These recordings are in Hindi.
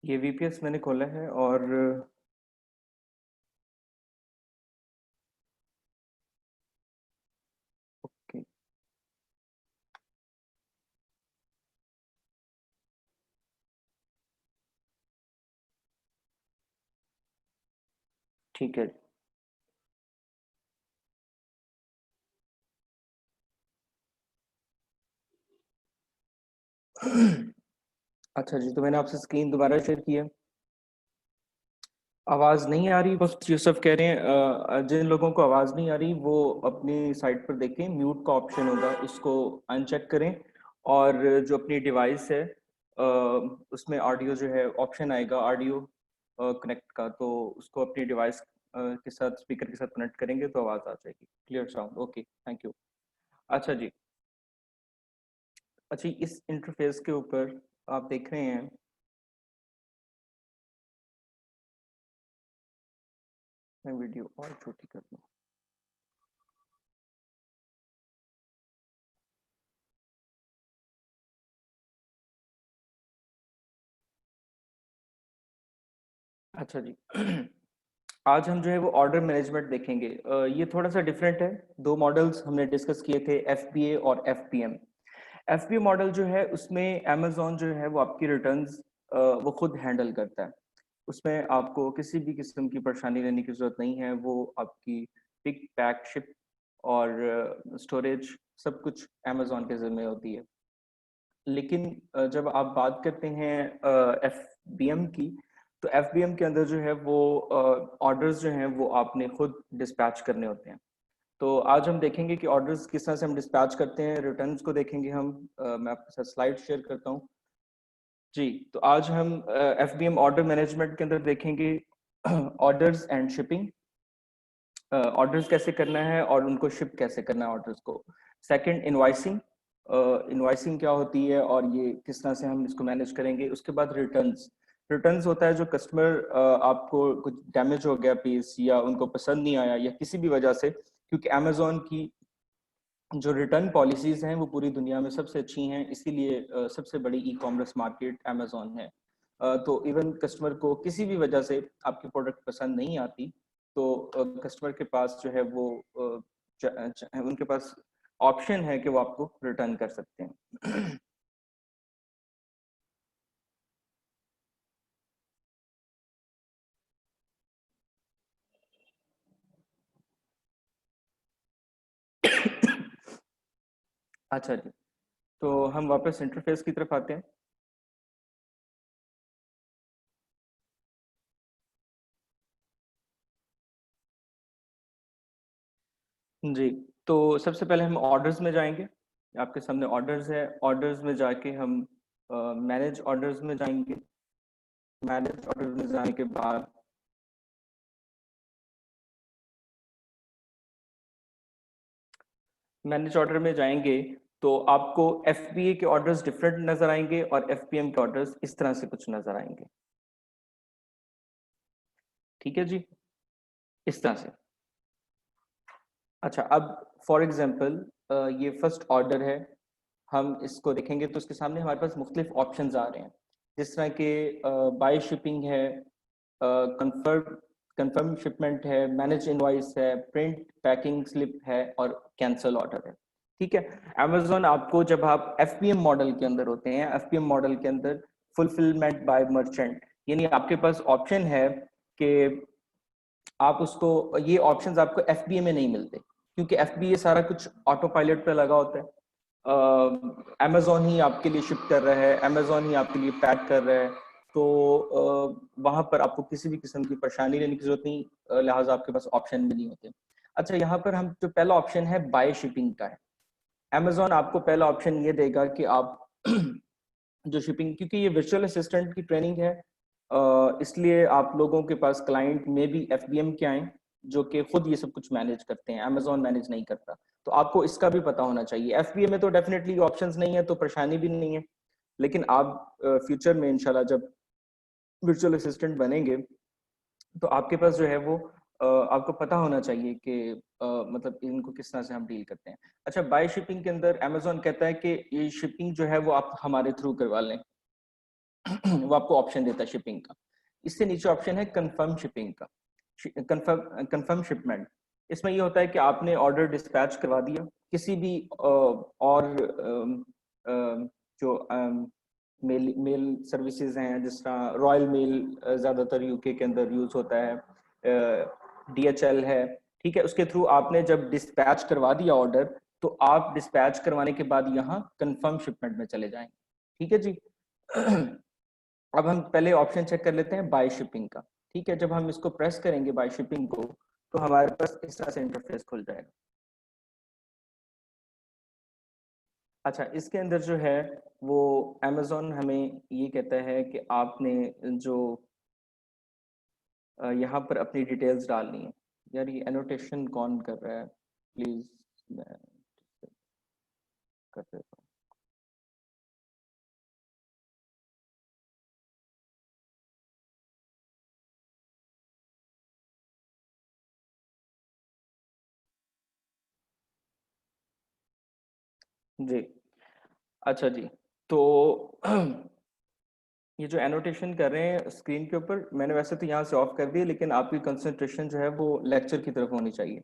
ये वीपीएस मैंने खोला है और ओके ठीक है। अच्छा जी, तो मैंने आपसे स्क्रीन दोबारा शेयर की है। आवाज़ नहीं आ रही, बस यूसुफ कह रहे हैं जिन लोगों को आवाज़ नहीं आ रही वो अपनी साइट पर देखें, म्यूट का ऑप्शन होगा उसको अनचेक करें। और जो अपनी डिवाइस है उसमें ऑडियो जो है ऑप्शन आएगा ऑडियो कनेक्ट का, तो उसको अपनी डिवाइस के साथ स्पीकर के साथ कनेक्ट करेंगे तो आवाज़ आ जाएगी, clear sound. Okay, thank you. अच्छा जी। अच्छा, इस इंटरफेस के ऊपर आप देख रहे हैं, मैं वीडियो और छोटी कर दूँ। अच्छा जी। आज हम जो है वो ऑर्डर मैनेजमेंट देखेंगे। ये थोड़ा सा डिफरेंट है। दो मॉडल्स हमने डिस्कस किए थे, एफबीए और एफपीएम। एफबीए मॉडल जो है उसमें अमेजोन जो है वो आपकी रिटर्न्स वो खुद हैंडल करता है। उसमें आपको किसी भी किस्म की परेशानी लेने की जरूरत नहीं है। वो आपकी पिक पैक शिप और स्टोरेज सब कुछ अमेजोन के जिम्मे होती है। लेकिन जब आप बात करते हैं एफबीएम की, तो एफबीएम के अंदर जो है वो ऑर्डर्स जो हैं वो आपने खुद डिस्पैच करने होते हैं। तो आज हम देखेंगे कि ऑर्डर्स किस तरह से हम डिस्पैच करते हैं, रिटर्न्स को देखेंगे हम। मैं आपके साथ स्लाइड शेयर करता हूँ। जी, तो आज हम एफबीएम ऑर्डर मैनेजमेंट के अंदर देखेंगे ऑर्डर्स एंड शिपिंग। ऑर्डर्स कैसे करना है और उनको शिप कैसे करना है ऑर्डर्स को। Second, invoicing. इनवॉइसिंग क्या होती है और ये किस तरह से हम इसको मैनेज करेंगे। उसके बाद रिटर्न्स। रिटर्न्स होता है जो कस्टमर आपको कुछ डैमेज हो गया पीस या उनको पसंद नहीं आया या किसी भी वजह से, क्योंकि अमेजोन की जो रिटर्न पॉलिसीज हैं वो पूरी दुनिया में सबसे अच्छी हैं, इसीलिए सबसे बड़ी ई कॉमर्स मार्केट अमेजोन है। तो इवन कस्टमर को किसी भी वजह से आपकी प्रोडक्ट पसंद नहीं आती, तो कस्टमर के पास जो है वो उनके पास ऑप्शन है कि वो आपको रिटर्न कर सकते हैं। अच्छा जी, तो हम वापस इंटरफेस की तरफ आते हैं। जी, तो सबसे पहले हम ऑर्डर्स में जाएंगे। आपके सामने ऑर्डर्स है, ऑर्डर्स में जाके हम मैनेज ऑर्डर्स में जाएंगे। मैनेज ऑर्डर्स में जाने के बाद मैनेज ऑर्डर में जाएंगे तो आपको एफबीए के ऑर्डर्स डिफरेंट नजर आएंगे और एफपीएम के ऑर्डर्स इस तरह से कुछ नजर आएंगे। ठीक है जी, इस तरह से। अच्छा, अब फॉर एग्जांपल ये फर्स्ट ऑर्डर है, हम इसको देखेंगे तो इसके सामने हमारे पास मुख्तलिफ ऑप्शंस आ रहे हैं, जिस तरह के बाय शिपिंग है, कंफर्म कंफर्म शिपमेंट है, मैनेज इनवॉइस है, प्रिंट पैकिंग स्लिप है और कैंसल ऑर्डर है। ठीक है। अमेजोन आपको, जब आप एफपीएम मॉडल के अंदर होते हैं, एफपीएम मॉडल के अंदर फुलफिलमेंट बाय मर्चेंट, यानी आपके पास ऑप्शन है कि आप उसको, ये ऑप्शंस आपको एफबीए में नहीं मिलते, क्योंकि एफबीए सारा कुछ ऑटो पायलट पे लगा होता है। अमेजोन ही आपके लिए शिप कर रहा है, अमेजोन ही आपके लिए पैक कर रहा है, तो वहां पर आपको किसी भी किस्म की परेशानी लेने की जरूरत नहीं, लिहाजा आपके पास ऑप्शन भी नहीं होते। अच्छा, यहाँ पर हम जो पहला ऑप्शन है बाय शिपिंग का है। अमेजोन आपको पहला ऑप्शन ये देगा कि आप जो शिपिंग, क्योंकि ये वर्चुअल असिस्टेंट की ट्रेनिंग है, इसलिए आप लोगों के पास क्लाइंट में भी एफबीएम के आए जो कि खुद ये सब कुछ मैनेज करते हैं, अमेजोन मैनेज नहीं करता। तो आपको इसका भी पता होना चाहिए। एफबीएम में तो डेफिनेटली ऑप्शंस नहीं है तो परेशानी भी नहीं है, लेकिन आप फ्यूचर में इंशाल्लाह जब वर्चुअल असिस्टेंट बनेंगे तो आपके पास जो है वो आपको पता होना चाहिए कि मतलब इनको किस तरह से हम डील करते हैं। अच्छा, बाय शिपिंग के अंदर अमेजोन कहता है कि ये शिपिंग जो है वो आप हमारे थ्रू करवा लें। वो आपको ऑप्शन देता है शिपिंग का। इससे नीचे ऑप्शन है कंफर्म शिपिंग का, कंफर्म शिपमेंट। इसमें ये होता है कि आपने ऑर्डर डिस्पैच करवा दिया किसी भी और जो मेल मेल सर्विसेज हैं, जिस तरह रॉयल मेल ज्यादातर यूके के अंदर यूज होता है, DHL है, ठीक है, उसके थ्रू आपने जब डिस्पैच करवा दिया ऑर्डर, तो आप डिस्पैच करवाने के बाद यहाँ कंफर्म शिपमेंट में चले जाएंगे। ठीक है जी। अब हम पहले ऑप्शन चेक कर लेते हैं बाय शिपिंग का। ठीक है, जब हम इसको प्रेस करेंगे बाय शिपिंग को, तो हमारे पास इस तरह से इंटरफेस खुल जाएगा। अच्छा, इसके अंदर जो है वो Amazon हमें ये कहता है कि आपने जो यहाँ पर अपनी डिटेल्स डालनी है। यार ये एनोटेशन कौन कर रहा है, प्लीज मैं कर देता हूँ। जी, अच्छा जी। तो ये जो एनोटेशन कर रहे हैं स्क्रीन के ऊपर, मैंने वैसे तो यहाँ से ऑफ कर दी, लेकिन आपकी कंसंट्रेशन जो है वो लेक्चर की तरफ होनी चाहिए।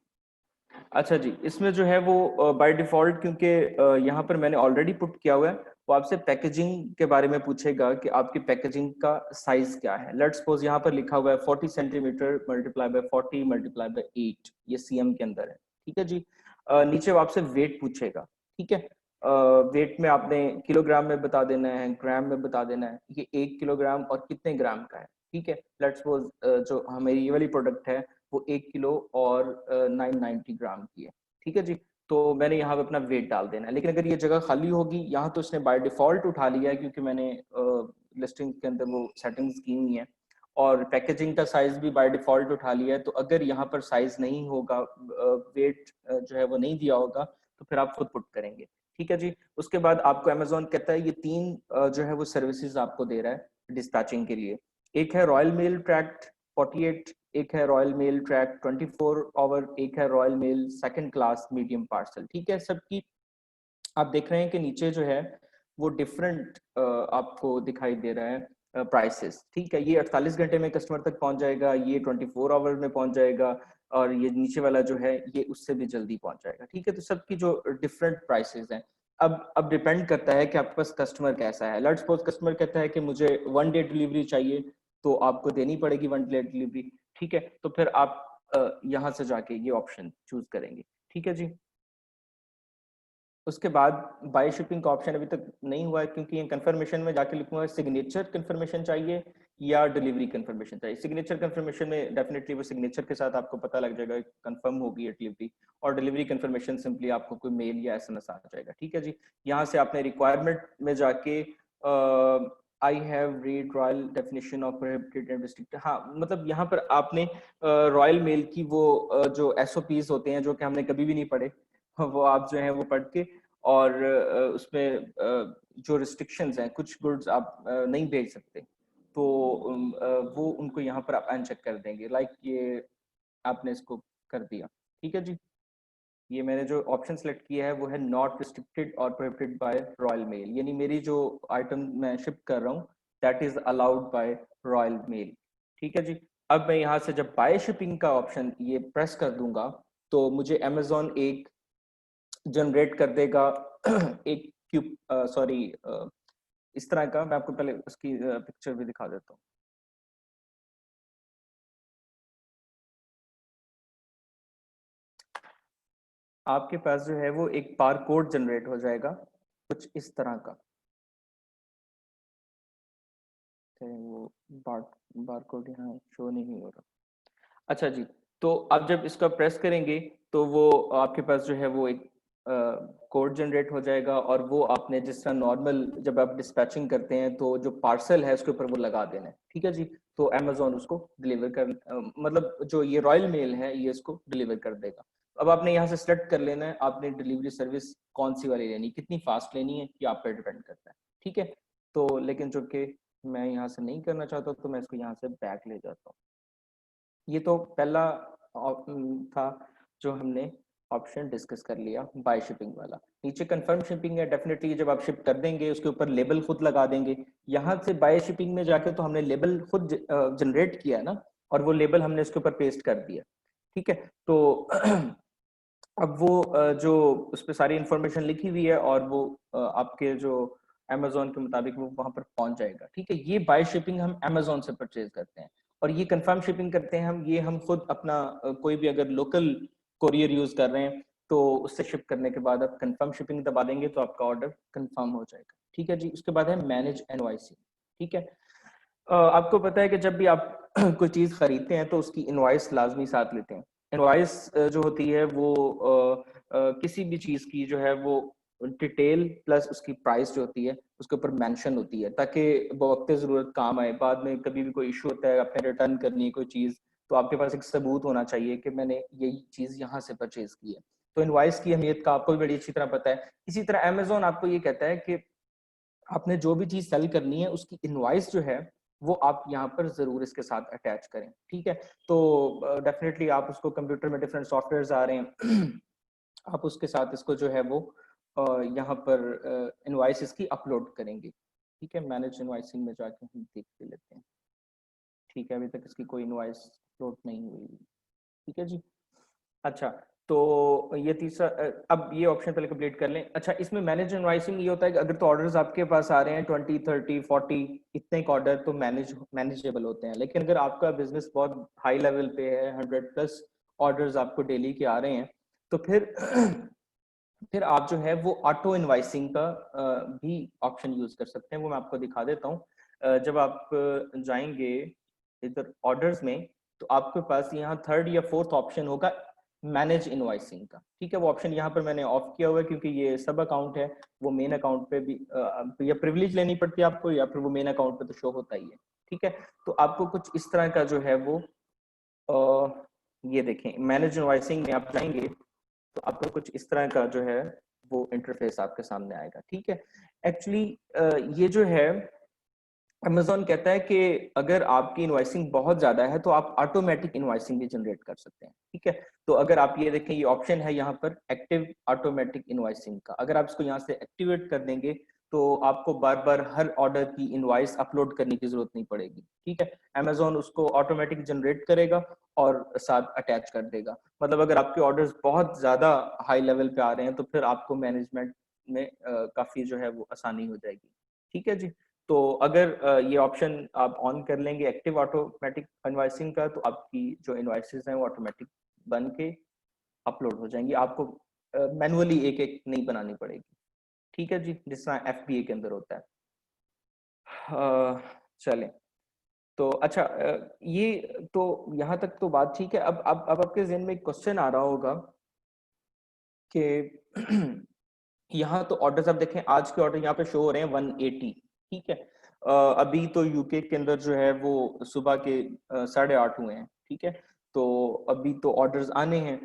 अच्छा जी, इसमें जो है वो बाय डिफॉल्ट, क्योंकि यहाँ पर मैंने ऑलरेडी पुट किया हुआ है, वो आपसे पैकेजिंग के बारे में पूछेगा कि आपकी पैकेजिंग का साइज क्या है। लेट्स सपोज यहाँ पर लिखा हुआ है 40 centimetre multiply by 40 multiply by 8, ये CM के अंदर है। ठीक है जी। नीचे वो आपसे वेट पूछेगा। ठीक है, वेट में आपने किलोग्राम में बता देना है, ग्राम में बता देना है, ये 1 किलोग्राम और कितने ग्राम का है। ठीक है, लेट्स सपोज जो हमारी ये वाली प्रोडक्ट है वो 1 किलो और 990 ग्राम की है। ठीक है जी। तो मैंने यहाँ पे अपना वेट डाल देना है, लेकिन अगर ये जगह खाली होगी, यहाँ तो इसने बाय डिफॉल्ट उठा लिया है क्योंकि मैंने लिस्टिंग के अंदर वो सेटिंग्स की हुई हैं, और पैकेजिंग का साइज भी बाय डिफॉल्ट उठा लिया है। तो अगर यहाँ पर साइज नहीं होगा, वेट जो है वो नहीं दिया होगा, तो फिर आप खुद पुट करेंगे। ठीक है जी। उसके बाद आपको अमेजोन कहता है ये 3 जो है वो सर्विसेज आपको दे रहा है डिस्पैचिंग के लिए। एक है रॉयल मेल ट्रैक 48, एक है रॉयल मेल ट्रैक 24 आवर, एक है royal mail second class medium parcel. ठीक है, सबकी आप देख रहे हैं कि नीचे जो है वो डिफरेंट आपको दिखाई दे रहा है प्राइसेस। ठीक है, ये 48 घंटे में कस्टमर तक पहुंच जाएगा, ये 24 आवर में पहुंच जाएगा, और ये नीचे वाला जो है ये उससे भी जल्दी पहुंच जाएगा। ठीक है, तो सबकी जो डिफरेंट प्राइसेस हैं, अब डिपेंड करता है कि आपके पास कस्टमर कैसा है। लेट्स सपोज कस्टमर कहता है कि मुझे 1 डे डिलीवरी चाहिए, तो आपको देनी पड़ेगी 1 डे डिलीवरी। ठीक है, तो फिर आप यहाँ से जाके ये ऑप्शन चूज करेंगे। ठीक है जी। उसके बाद बाय शिपिंग का ऑप्शन अभी तक नहीं हुआ है, क्योंकि ये कंफर्मेशन में जाके लिखूंगा सिग्नेचर कंफर्मेशन चाहिए या डिलीवरी कंफर्मेशन चाहिए। सिग्नेचर कंफर्मेशन में डेफिनेटली वो सिग्नेचर के साथ आपको पता लग जाएगा कंफर्म होगी है डिलीवरी, और डिलीवरी कंफर्मेशन सिंपली आपको कोई मेल या SMS आ जाएगा। ठीक है जी। यहाँ से आपने रिक्वायरमेंट में जाके I have read royal definition of prohibited and restricted, हाँ मतलब यहाँ पर आपने रॉयल मेल की वो जो SOPs होते हैं जो कि हमने कभी भी नहीं पढ़े, वो आप जो है वो पढ़ के, और उसमें जो रिस्ट्रिक्शंस हैं, कुछ गुड्स आप नहीं भेज सकते, तो वो उनको यहाँ पर आप अनचेक कर देंगे। लाइक ये आपने इसको कर दिया। ठीक है जी। ये मैंने जो ऑप्शन सेलेक्ट किया है वो है नॉट रिस्ट्रिक्टेड और प्रोहिबिटेड बाय रॉयल मेल, यानी मेरी जो आइटम मैं शिप कर रहा हूँ that is allowed by royal mail. ठीक है जी। अब मैं यहाँ से जब बाय शिपिंग का ऑप्शन ये प्रेस कर दूंगा, तो मुझे अमेजोन एक जनरेट कर देगा एक क्यूब, सॉरी, इस तरह का। मैं आपको पहले उसकी पिक्चर भी दिखा देता हूँ। आपके पास जो है वो एक बार कोड जनरेट हो जाएगा कुछ इस तरह का। तो वो बार बार कोड यहाँ शो नहीं हो रहा। अच्छा जी। तो आप जब इसका प्रेस करेंगे, तो वो आपके पास जो है वो एक कोड जनरेट हो जाएगा, और वो आपने जिस तरह नॉर्मल जब आप डिस्पैचिंग करते हैं तो जो पार्सल है उसके ऊपर वो लगा देना है। ठीक है जी। तो अमेजोन उसको डिलीवर कर मतलब जो ये रॉयल मेल है ये इसको डिलीवर कर देगा। अब आपने यहाँ से सेलेक्ट कर लेना है आपने डिलीवरी सर्विस कौन सी वाली लेनी, कितनी फास्ट लेनी है, ये आप पर डिपेंड करता है। ठीक है, तो लेकिन जो कि मैं यहाँ से नहीं करना चाहता, तो मैं इसको यहाँ से बैक ले जाता हूँ। ये तो पहला था जो हमने ऑप्शन डिस्कस कर लिया बाय शिपिंग वाला। नीचे कंफर्म शिपिंग है, डेफिनेटली जब आप शिप कर देंगे उसके ऊपर लेबल खुद लगा देंगे। यहाँ से बाय शिपिंग में जाके तो हमने लेबल खुद जनरेट किया है ना, और वो लेबल हमने इसके ऊपर पेस्ट कर दिया। ठीक है, तो अब वो जो उस पर सारी इंफॉर्मेशन लिखी हुई है और वो आपके जो अमेजोन के मुताबिक वो वहां पर पहुंच जाएगा। ठीक है, ये बाय शिपिंग हम अमेजोन से परचेज करते हैं। और ये कंफर्म शिपिंग करते हैं हम, ये हम खुद अपना कोई भी अगर लोकल कोरियर यूज कर रहे हैं तो उससे शिप करने के बाद आप कंफर्म शिपिंग दबा देंगे तो आपका ऑर्डर कंफर्म हो जाएगा। ठीक है जी, उसके बाद है मैनेज इनवॉइसिंग। ठीक है, आपको पता है कि जब भी आप कोई चीज खरीदते हैं तो उसकी इनवॉइस लाजमी साथ लेते हैं। इनवॉइस जो होती है वो किसी भी चीज की जो है वो डिटेल प्लस उसकी प्राइस जो होती है उसके ऊपर मेंशन होती है, ताकि वक्त जरूरत काम आए। बाद में कभी भी कोई इशू होता है, आपने रिटर्न करनी है कोई चीज, तो आपके पास एक सबूत होना चाहिए कि मैंने यही चीज यहाँ से परचेज की है। तो इनवॉइस की अहमियत का आपको भी बड़ी अच्छी तरह पता है। इसी तरह अमेजोन आपको ये कहता है कि आपने जो भी चीज सेल करनी है उसकी इनवॉइस जो है वो आप यहाँ पर जरूर इसके साथ अटैच करें। ठीक है, तो डेफिनेटली आप उसको कंप्यूटर में डिफरेंट सॉफ्टवेयर आ रहे हैं आप उसके साथ इसको जो है वो यहाँ पर इनवॉइस इसकी अपलोड करेंगे। ठीक है, मैनेज इनवॉइसिंग में जाके हम देख के लेते हैं। ठीक है, अभी तक इसकी कोई इनवॉइस अपलोड नहीं हुई। ठीक है जी। अच्छा, तो ये तीसरा अब ये ऑप्शन पहले कंप्लीट कर लें। अच्छा, इसमें मैनेज इनवॉइसिंग ये होता है कि अगर तो ऑर्डर्स आपके पास आ रहे हैं 20 30 40 इतने एक ऑर्डर तो मैनेजेबल होते हैं। लेकिन अगर आपका बिजनेस बहुत हाई लेवल पे है, 100 प्लस ऑर्डर्स आपको डेली के आ रहे हैं, तो फिर फिर आप जो है वो ऑटो इनवॉइसिंग का भी ऑप्शन यूज कर सकते हैं। वो मैं आपको दिखा देता हूँ। जब आप जाएंगे इधर ऑर्डर्स में, तो आपके पास यहाँ थर्ड या फोर्थ ऑप्शन होगा मैनेज इनवॉइसिंग का। ठीक है, वो ऑप्शन यहाँ पर मैंने ऑफ किया हुआ है क्योंकि ये सब अकाउंट है, वो मेन अकाउंट पे भी या प्रिविलेज लेनी पड़ती है आपको, या फिर वो मेन अकाउंट पे तो शो होता ही है। ठीक है, तो आपको कुछ इस तरह का जो है वो ये देखें, मैनेज इनवॉइसिंग में आप जाएंगे तो आपको कुछ इस तरह का जो है वो इंटरफेस आपके सामने आएगा। ठीक है, एक्चुअली ये जो है अमेजोन कहता है कि अगर आपकी इनवॉइसिंग बहुत ज्यादा है तो आप ऑटोमेटिक इनवॉइसिंग भी जनरेट कर सकते हैं। ठीक है, तो अगर आप ये देखें, ये ऑप्शन है यहाँ पर एक्टिव ऑटोमेटिक इनवॉइसिंग का। अगर आप इसको यहाँ से एक्टिवेट कर देंगे तो आपको बार बार हर ऑर्डर की इनवॉइस अपलोड करने की जरूरत नहीं पड़ेगी। ठीक है, अमेजोन उसको ऑटोमेटिक जनरेट करेगा और साथ अटैच कर देगा। मतलब अगर आपके ऑर्डर्स बहुत ज्यादा हाई लेवल पे आ रहे हैं तो फिर आपको मैनेजमेंट में काफी जो है वो आसानी हो जाएगी। ठीक है जी, तो अगर ये ऑप्शन आप ऑन कर लेंगे एक्टिव ऑटोमेटिक इनवॉइसिंग का, तो आपकी जो इनवॉइसेस हैं वो ऑटोमेटिक बन के अपलोड हो जाएंगी, आपको मैनुअली एक एक नहीं बनानी पड़ेगी। ठीक है जी, जिस तरह एफबीए के अंदर होता है। चलें, तो अच्छा ये तो यहाँ तक तो बात ठीक है। अब आपके जहन में एक क्वेश्चन आ रहा होगा कि यहाँ तो ऑर्डर्स आप देखें, आज के ऑर्डर यहाँ पे शो हो रहे हैं 180। ठीक है, अभी तो यूके के अंदर जो है वो सुबह के 8:30 हुए हैं। ठीक है, तो अभी तो ऑर्डर्स आने हैं।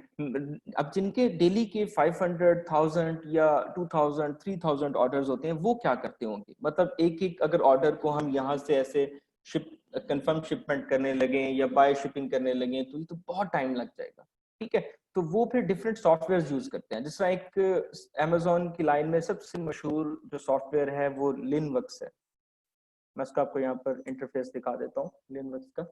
अब जिनके डेली के 500,000 या 2000 3000 ऑर्डर्स होते हैं वो क्या करते होंगे? मतलब एक एक अगर ऑर्डर को हम यहाँ से ऐसे शिप कंफर्म शिपमेंट करने लगे या बाय शिपिंग करने लगे तो ये तो बहुत टाइम लग जाएगा। ठीक है, तो वो फिर डिफरेंट सॉफ्टवेयर यूज करते हैं। जिस तरह एक अमेजोन की लाइन में सबसे मशहूर जो सॉफ्टवेयर है वो लिनवर्क्स है। मैं उसका आपको यहाँ पर इंटरफेस दिखा देता हूँ लिनवर्क्स का।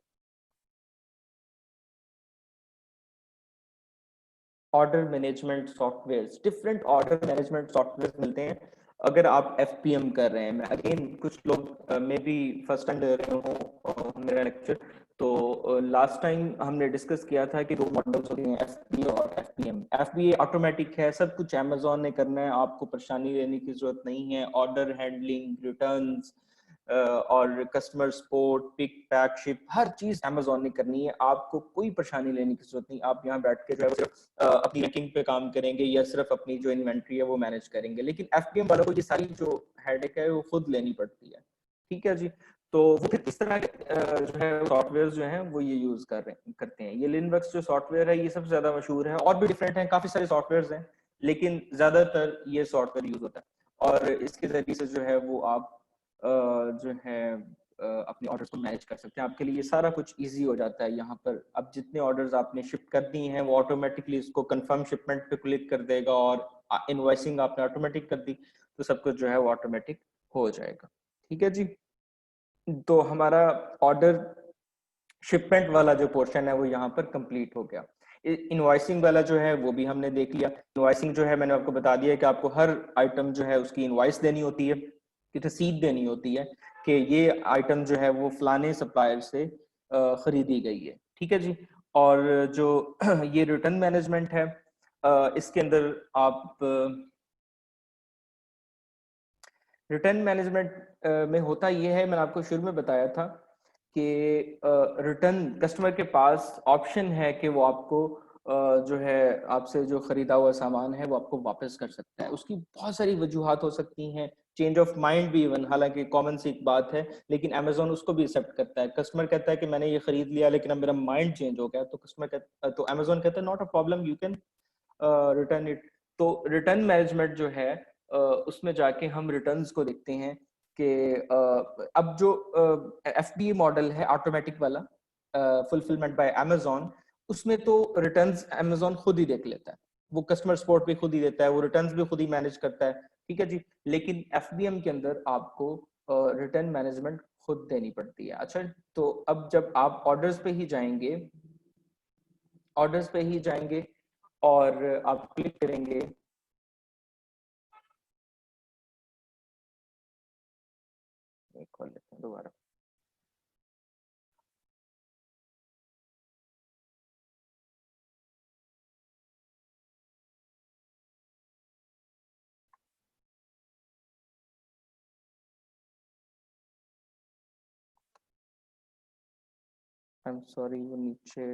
Order management software, different order management software मिलते हैं अगर आप एफपीएम कर रहे हैं। मैं अगेन, कुछ लोग मे बी फर्स्ट टाइम दे रहे हो मेरा लेक्चर, तो लास्ट टाइम हमने डिस्कस किया था कि दो मॉडल्स होते हैं, एफपीए और एफपीएम। एफपीए ऑटोमेटिक है, सब कुछ अमेजोन ने करना है, आपको परेशानी लेने की जरूरत नहीं है। ऑर्डर हैंडलिंग, रिटर्न्स और customer support, pick pack ship, हर चीज अमेजोन ने करनी है, आपको कोई परेशानी लेने की जरूरत नहीं। आप यहाँ बैठ के जो है सिर्फ अपनी बैंकिंग पे काम करेंगे या सिर्फ अपनी जो इन्वेंट्री है वो मैनेज करेंगे। लेकिन एफपीएम वालों को ये सारी जो हेडेक है वो खुद लेनी पड़ती है। ठीक है जी, तो वो फिर इस तरह के जो है सॉफ्टवेयर जो हैं वो ये यूज करते हैं। ये लिनवर्क्स जो सॉफ्टवेयर है ये सबसे ज्यादा मशहूर है, और भी डिफरेंट हैं, काफी सारे सॉफ्टवेयर हैं, लेकिन ज्यादातर ये सॉफ्टवेयर यूज होता है। और इसके जरिए से जो है वो आप जो है अपने ऑर्डर्स को मैनेज कर सकते हैं। आपके लिए ये सारा कुछ ईजी हो जाता है। यहाँ पर अब जितने ऑर्डर्स आपने शिप कर दी हैं वो ऑटोमेटिकली इसको कंफर्म शिपमेंट पे क्लिक कर देगा, और इनवॉइसिंग आपने ऑटोमेटिक कर दी तो सब कुछ जो है वो ऑटोमेटिक हो जाएगा। ठीक है जी। तो हमारा ऑर्डर शिपमेंट वाला जो पोर्शन है वो यहाँ पर कंप्लीट हो गया। इनवॉइसिंग वाला जो है वो भी हमने देख लिया। इनवॉइसिंग जो है मैंने आपको बता दिया कि आपको हर आइटम जो है उसकी इनवॉइस देनी होती है, कि रसीद देनी होती है कि ये आइटम जो है वो फलाने सप्लायर से खरीदी गई है। ठीक है जी। और जो ये रिटर्न मैनेजमेंट है, इसके अंदर आप रिटर्न मैनेजमेंट में होता ये है, मैंने आपको शुरू में बताया था कि रिटर्न कस्टमर के पास ऑप्शन है कि वो आपको जो है आपसे जो खरीदा हुआ सामान है वो आपको वापस कर सकता है। उसकी बहुत सारी वजूहात हो सकती हैं, चेंज ऑफ माइंड भी इवन, हालांकि कॉमन सी एक बात है, लेकिन अमेजोन उसको भी एक्सेप्ट करता है। कस्टमर कहता है कि मैंने ये खरीद लिया लेकिन अब मेरा माइंड चेंज हो गया, तो कस्टमर कहता, तो अमेजोन कहता है not a problem, you can return it. तो रिटर्न मैनेजमेंट जो है उसमें जाके हम रिटर्न्स को देखते हैं कि अब जो एफबीए मॉडल है ऑटोमेटिक वाला, फुलफिलमेंट बाय अमेजोन, उसमें तो रिटर्न्स अमेजोन खुद ही देख लेता है, वो कस्टमर सपोर्ट भी खुद ही देता है, वो रिटर्न्स भी खुद ही मैनेज करता है। ठीक है जी। लेकिन एफबीएम के अंदर आपको रिटर्न मैनेजमेंट खुद देनी पड़ती है। अच्छा, तो अब जब आप ऑर्डर्स पे ही जाएंगे और आप क्लिक करेंगे, खोल लेते हैं दोबारा। आई एम सॉरी, वो नीचे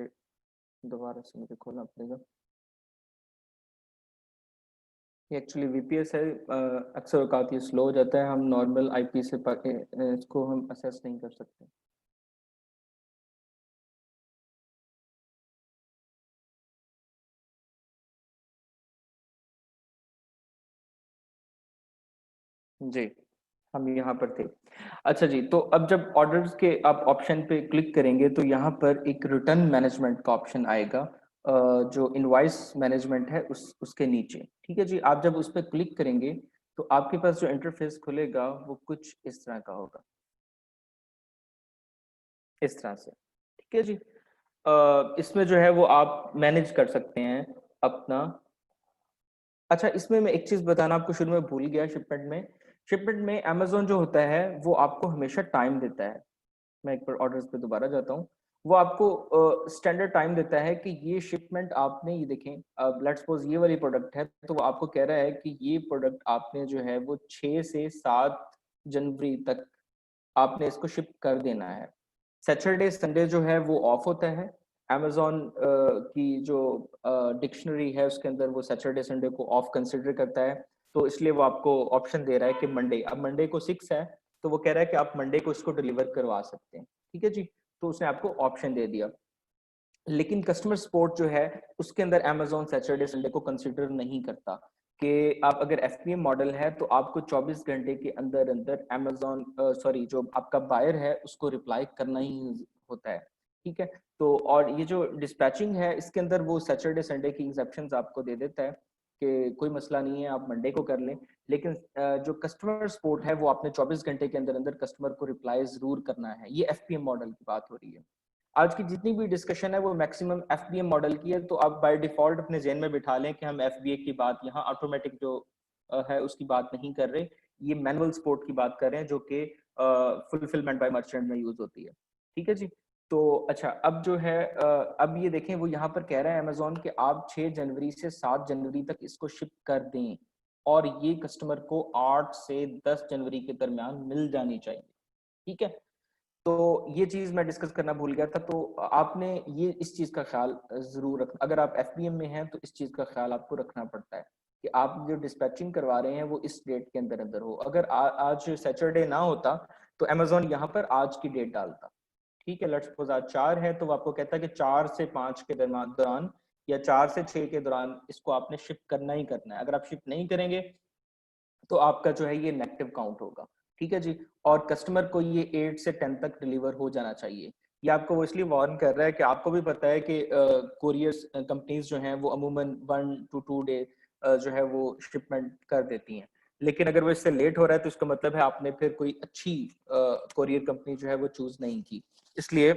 दोबारा से मुझे खोलना पड़ेगा। ये एक्चुअली वीपीएस है, अक्सर औकात ये स्लो हो जाता है, हम नॉर्मल आईपी से पाके इसको हम असेस नहीं कर सकते। जी, हम यहाँ पर थे। अच्छा जी, तो अब जब ऑर्डर्स के आप ऑप्शन पे क्लिक करेंगे तो यहाँ पर एक रिटर्न मैनेजमेंट का ऑप्शन आएगा, जो इनवॉइस मैनेजमेंट है उसके नीचे। ठीक है जी। आप जब उस पर क्लिक करेंगे तो आपके पास जो इंटरफेस खुलेगा वो कुछ इस तरह का होगा, इस तरह से। ठीक है जी। इसमें जो है वो आप मैनेज कर सकते हैं अपना। अच्छा, इसमें मैं एक चीज बताना आपको शुरू में भूल गया। शिपमेंट में अमेजोन जो होता है वो आपको हमेशा टाइम देता है। मैं एक बार ऑर्डर्स पे दोबारा जाता हूँ। वो आपको स्टैंडर्ड टाइम देता है कि ये शिपमेंट आपने, ये देखें, अब लेट्स सपोज ये वाली प्रोडक्ट है तो वो आपको कह रहा है कि ये प्रोडक्ट आपने जो है वो 6 से 7 जनवरी तक आपने इसको शिप कर देना है। सैटरडे संडे जो है वो ऑफ होता है। अमेजोन की जो डिक्शनरी है उसके अंदर वो सैटरडे संडे को ऑफ कंसिडर करता है, तो इसलिए वो आपको ऑप्शन दे रहा है कि मंडे, अब मंडे को 6 है तो वो कह रहा है कि आप मंडे को इसको डिलीवर करवा सकते हैं। ठीक है जी। तो उसने आपको ऑप्शन दे दिया। लेकिन कस्टमर सपोर्ट जो है उसके अंदर अमेजोन सैटरडे संडे को कंसिडर नहीं करता, कि आप अगर एफपीएम मॉडल है तो आपको 24 घंटे के अंदर अंदर अमेजोन, सॉरी, जो आपका बायर है उसको रिप्लाई करना ही होता है। ठीक है। तो और ये जो डिस्पैचिंग है इसके अंदर वो सैटरडे संडे की एक्सेप्शंस आपको दे देता है कि कोई मसला नहीं है, आप मंडे को कर लें। लेकिन जो कस्टमर सपोर्ट है वो आपने 24 घंटे के अंदर अंदर कस्टमर को रिप्लाई जरूर करना है। ये एफपीएम मॉडल की बात हो रही है। आज की जितनी भी डिस्कशन है वो मैक्सिमम एफबीए मॉडल की है, तो आप बाय डिफॉल्ट अपने जेन में बिठा लें कि हम एफबीए की बात, यहाँ ऑटोमेटिक जो है उसकी बात नहीं कर रहे, ये मैनुअल सपोर्ट की बात कर रहे हैं जो कि फुलफिलमेंट बाय मर्चेंट में यूज होती है। ठीक है जी। तो अच्छा, अब जो है अब ये देखें, वो यहाँ पर कह रहा है अमेजोन कि आप 6 जनवरी से 7 जनवरी तक इसको शिप कर दें और ये कस्टमर को 8 से 10 जनवरी के दरमियान मिल जानी चाहिए। ठीक है। तो ये चीज मैं डिस्कस करना भूल गया था, तो आपने ये इस चीज का ख्याल जरूर रखना, अगर आप एफबीएम में हैं तो इस चीज का ख्याल आपको रखना पड़ता है कि आप जो डिस्पैचिंग करवा रहे हैं वो इस डेट के अंदर अंदर हो। अगर आज सैटरडे ना होता तो अमेजोन यहाँ पर आज की डेट डालता। ठीक है। लेट्स सपोज आज 4 है तो वो आपको कहता है कि 4 से 5 के दौरान या 4 से 6 के दौरान इसको आपने शिप करना ही करना है। अगर आप शिप नहीं करेंगे तो आपका जो है ये नेगेटिव काउंट होगा। ठीक है जी। और कस्टमर को ये 8 से 10 तक डिलीवर हो जाना चाहिए। ये आपको वो इसलिए वार्न कर रहा है कि आपको भी पता है कि कोरियर कंपनीज जो हैं वो अमूमन 1 to 2 डे जो है वो शिपमेंट कर देती हैं। लेकिन अगर वो इससे लेट हो रहा है तो इसका मतलब है आपने फिर कोई अच्छी कोरियर कंपनी जो है वो चूज नहीं की, इसलिए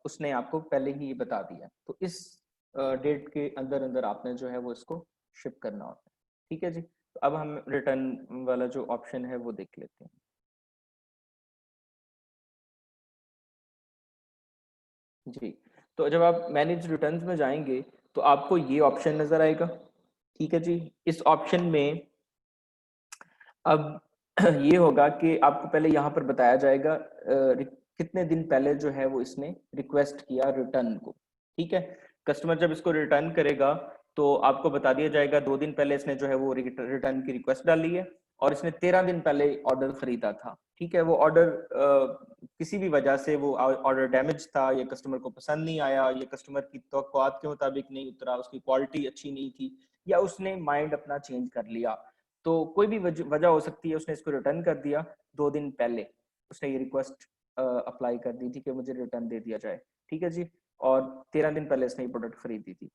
उसने आपको पहले ही ये बता दिया। तो इस डेट के अंदर अंदर आपने जो है वो इसको शिप करना होता है। ठीक है जी। तो अब हम रिटर्न वाला जो ऑप्शन है वो देख लेते हैं। जी। तो जब आप मैनेज रिटर्न्स में जाएंगे तो आपको ये ऑप्शन नजर आएगा। ठीक है जी। इस ऑप्शन में अब ये होगा कि आपको पहले यहाँ पर बताया जाएगा कितने दिन पहले जो है वो इसने रिक्वेस्ट किया रिटर्न को। ठीक है। कस्टमर जब इसको रिटर्न करेगा तो आपको बता दिया जाएगा 2 दिन पहले इसने जो है वो रिटर्न की रिक्वेस्ट डाली है और इसने 13 दिन पहले ऑर्डर खरीदा था। ठीक है। वो ऑर्डर किसी भी वजह से वो ऑर्डर डैमेज था, या कस्टमर को पसंद नहीं आया, या कस्टमर की तवक्कुआत के मुताबिक नहीं उतरा, उसकी क्वालिटी अच्छी नहीं थी, या उसने माइंड अपना चेंज कर लिया। तो कोई भी वजह हो सकती है, उसने इसको रिटर्न कर दिया 2 दिन पहले, उसने ये रिक्वेस्ट अप्लाई कर दी थी कि मुझे रिटर्न दे दिया जाए। ठीक है जी। और 13 दिन पहले इसने ये प्रोडक्ट खरीदी थी।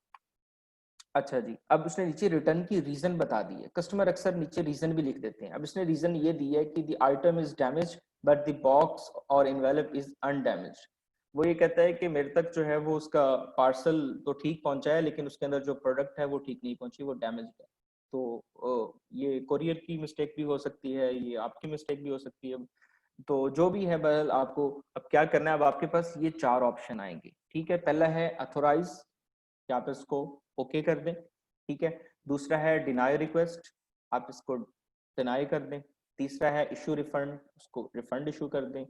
अच्छा जी। अब उसने नीचे रिटर्न की रीजन बता दी है। कस्टमर अक्सर नीचे रीजन भी लिख देते हैं। अब इसने रीजन ये दी है कि the item is damage but the box और इनवेलप इज अनडैमेज्ड। वो ये कहता है कि मेरे तक जो है वो उसका पार्सल तो ठीक पहुंचा है, लेकिन उसके अंदर जो प्रोडक्ट है वो ठीक नहीं पहुंची, वो डैमेज है। तो ये कोरियर की मिस्टेक भी हो सकती है, ये आपकी मिस्टेक भी हो सकती है। तो जो भी है, बहरहाल आपको अब क्या करना है, अब आपके पास ये 4 ऑप्शन आएंगे। ठीक है। पहला है अथोराइज, कि आप इसको ओके कर दें। ठीक है। दूसरा है डिनाई रिक्वेस्ट, आप इसको डिनाई कर दें। तीसरा है इशू रिफंड, उसको रिफंड इशू कर दें।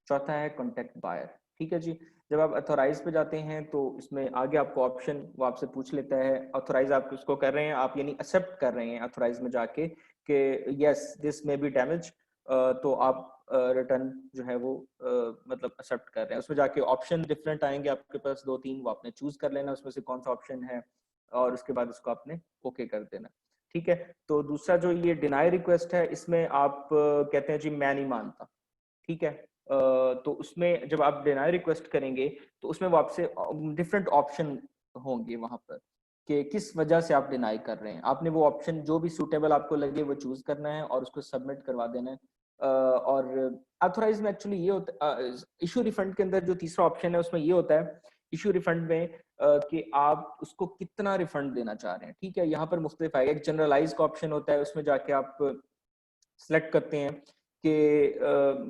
चौथा है कॉन्टेक्ट बायर। ठीक है जी। जब आप अथोराइज पे जाते हैं तो इसमें आगे आपको ऑप्शन वो आपसे पूछ लेता है। अथोराइज आप उसको कर रहे हैं, आप यानी एक्सेप्ट कर रहे हैं अथोराइज में जाके कि yes this may be damage, तो आप रिटर्न जो है वो मतलब एक्सेप्ट कर रहे हैं। उसमें जाके ऑप्शन डिफरेंट आएंगे आपके पास 2-3, वो आपने चूज कर लेना उसमें से कौन सा ऑप्शन है, और उसके बाद उसको आपने ओके कर देना। ठीक है। तो दूसरा जो ये डिनाई रिक्वेस्ट है, इसमें आप कहते हैं जी मैं नहीं मानता। ठीक है। तो उसमें जब आप डिनाई रिक्वेस्ट करेंगे तो उसमें वो आपसे डिफरेंट ऑप्शन होंगे वहां पर कि किस वजह से आप डिनाई कर रहे हैं। आपने वो ऑप्शन जो भी सूटेबल आपको लगे वो चूज करना है और उसको सबमिट करवा देना है। और ऑथोराइज में एक्चुअली ये होता है, इशू रिफंड के अंदर जो तीसरा ऑप्शन है उसमें ये होता है इशू रिफंड में कि आप उसको कितना रिफंड देना चाह रहे हैं। ठीक है। यहाँ पर मुख्तलिफ है। एक जनरलाइज का ऑप्शन होता है, उसमें जाके आप सेलेक्ट करते हैं कि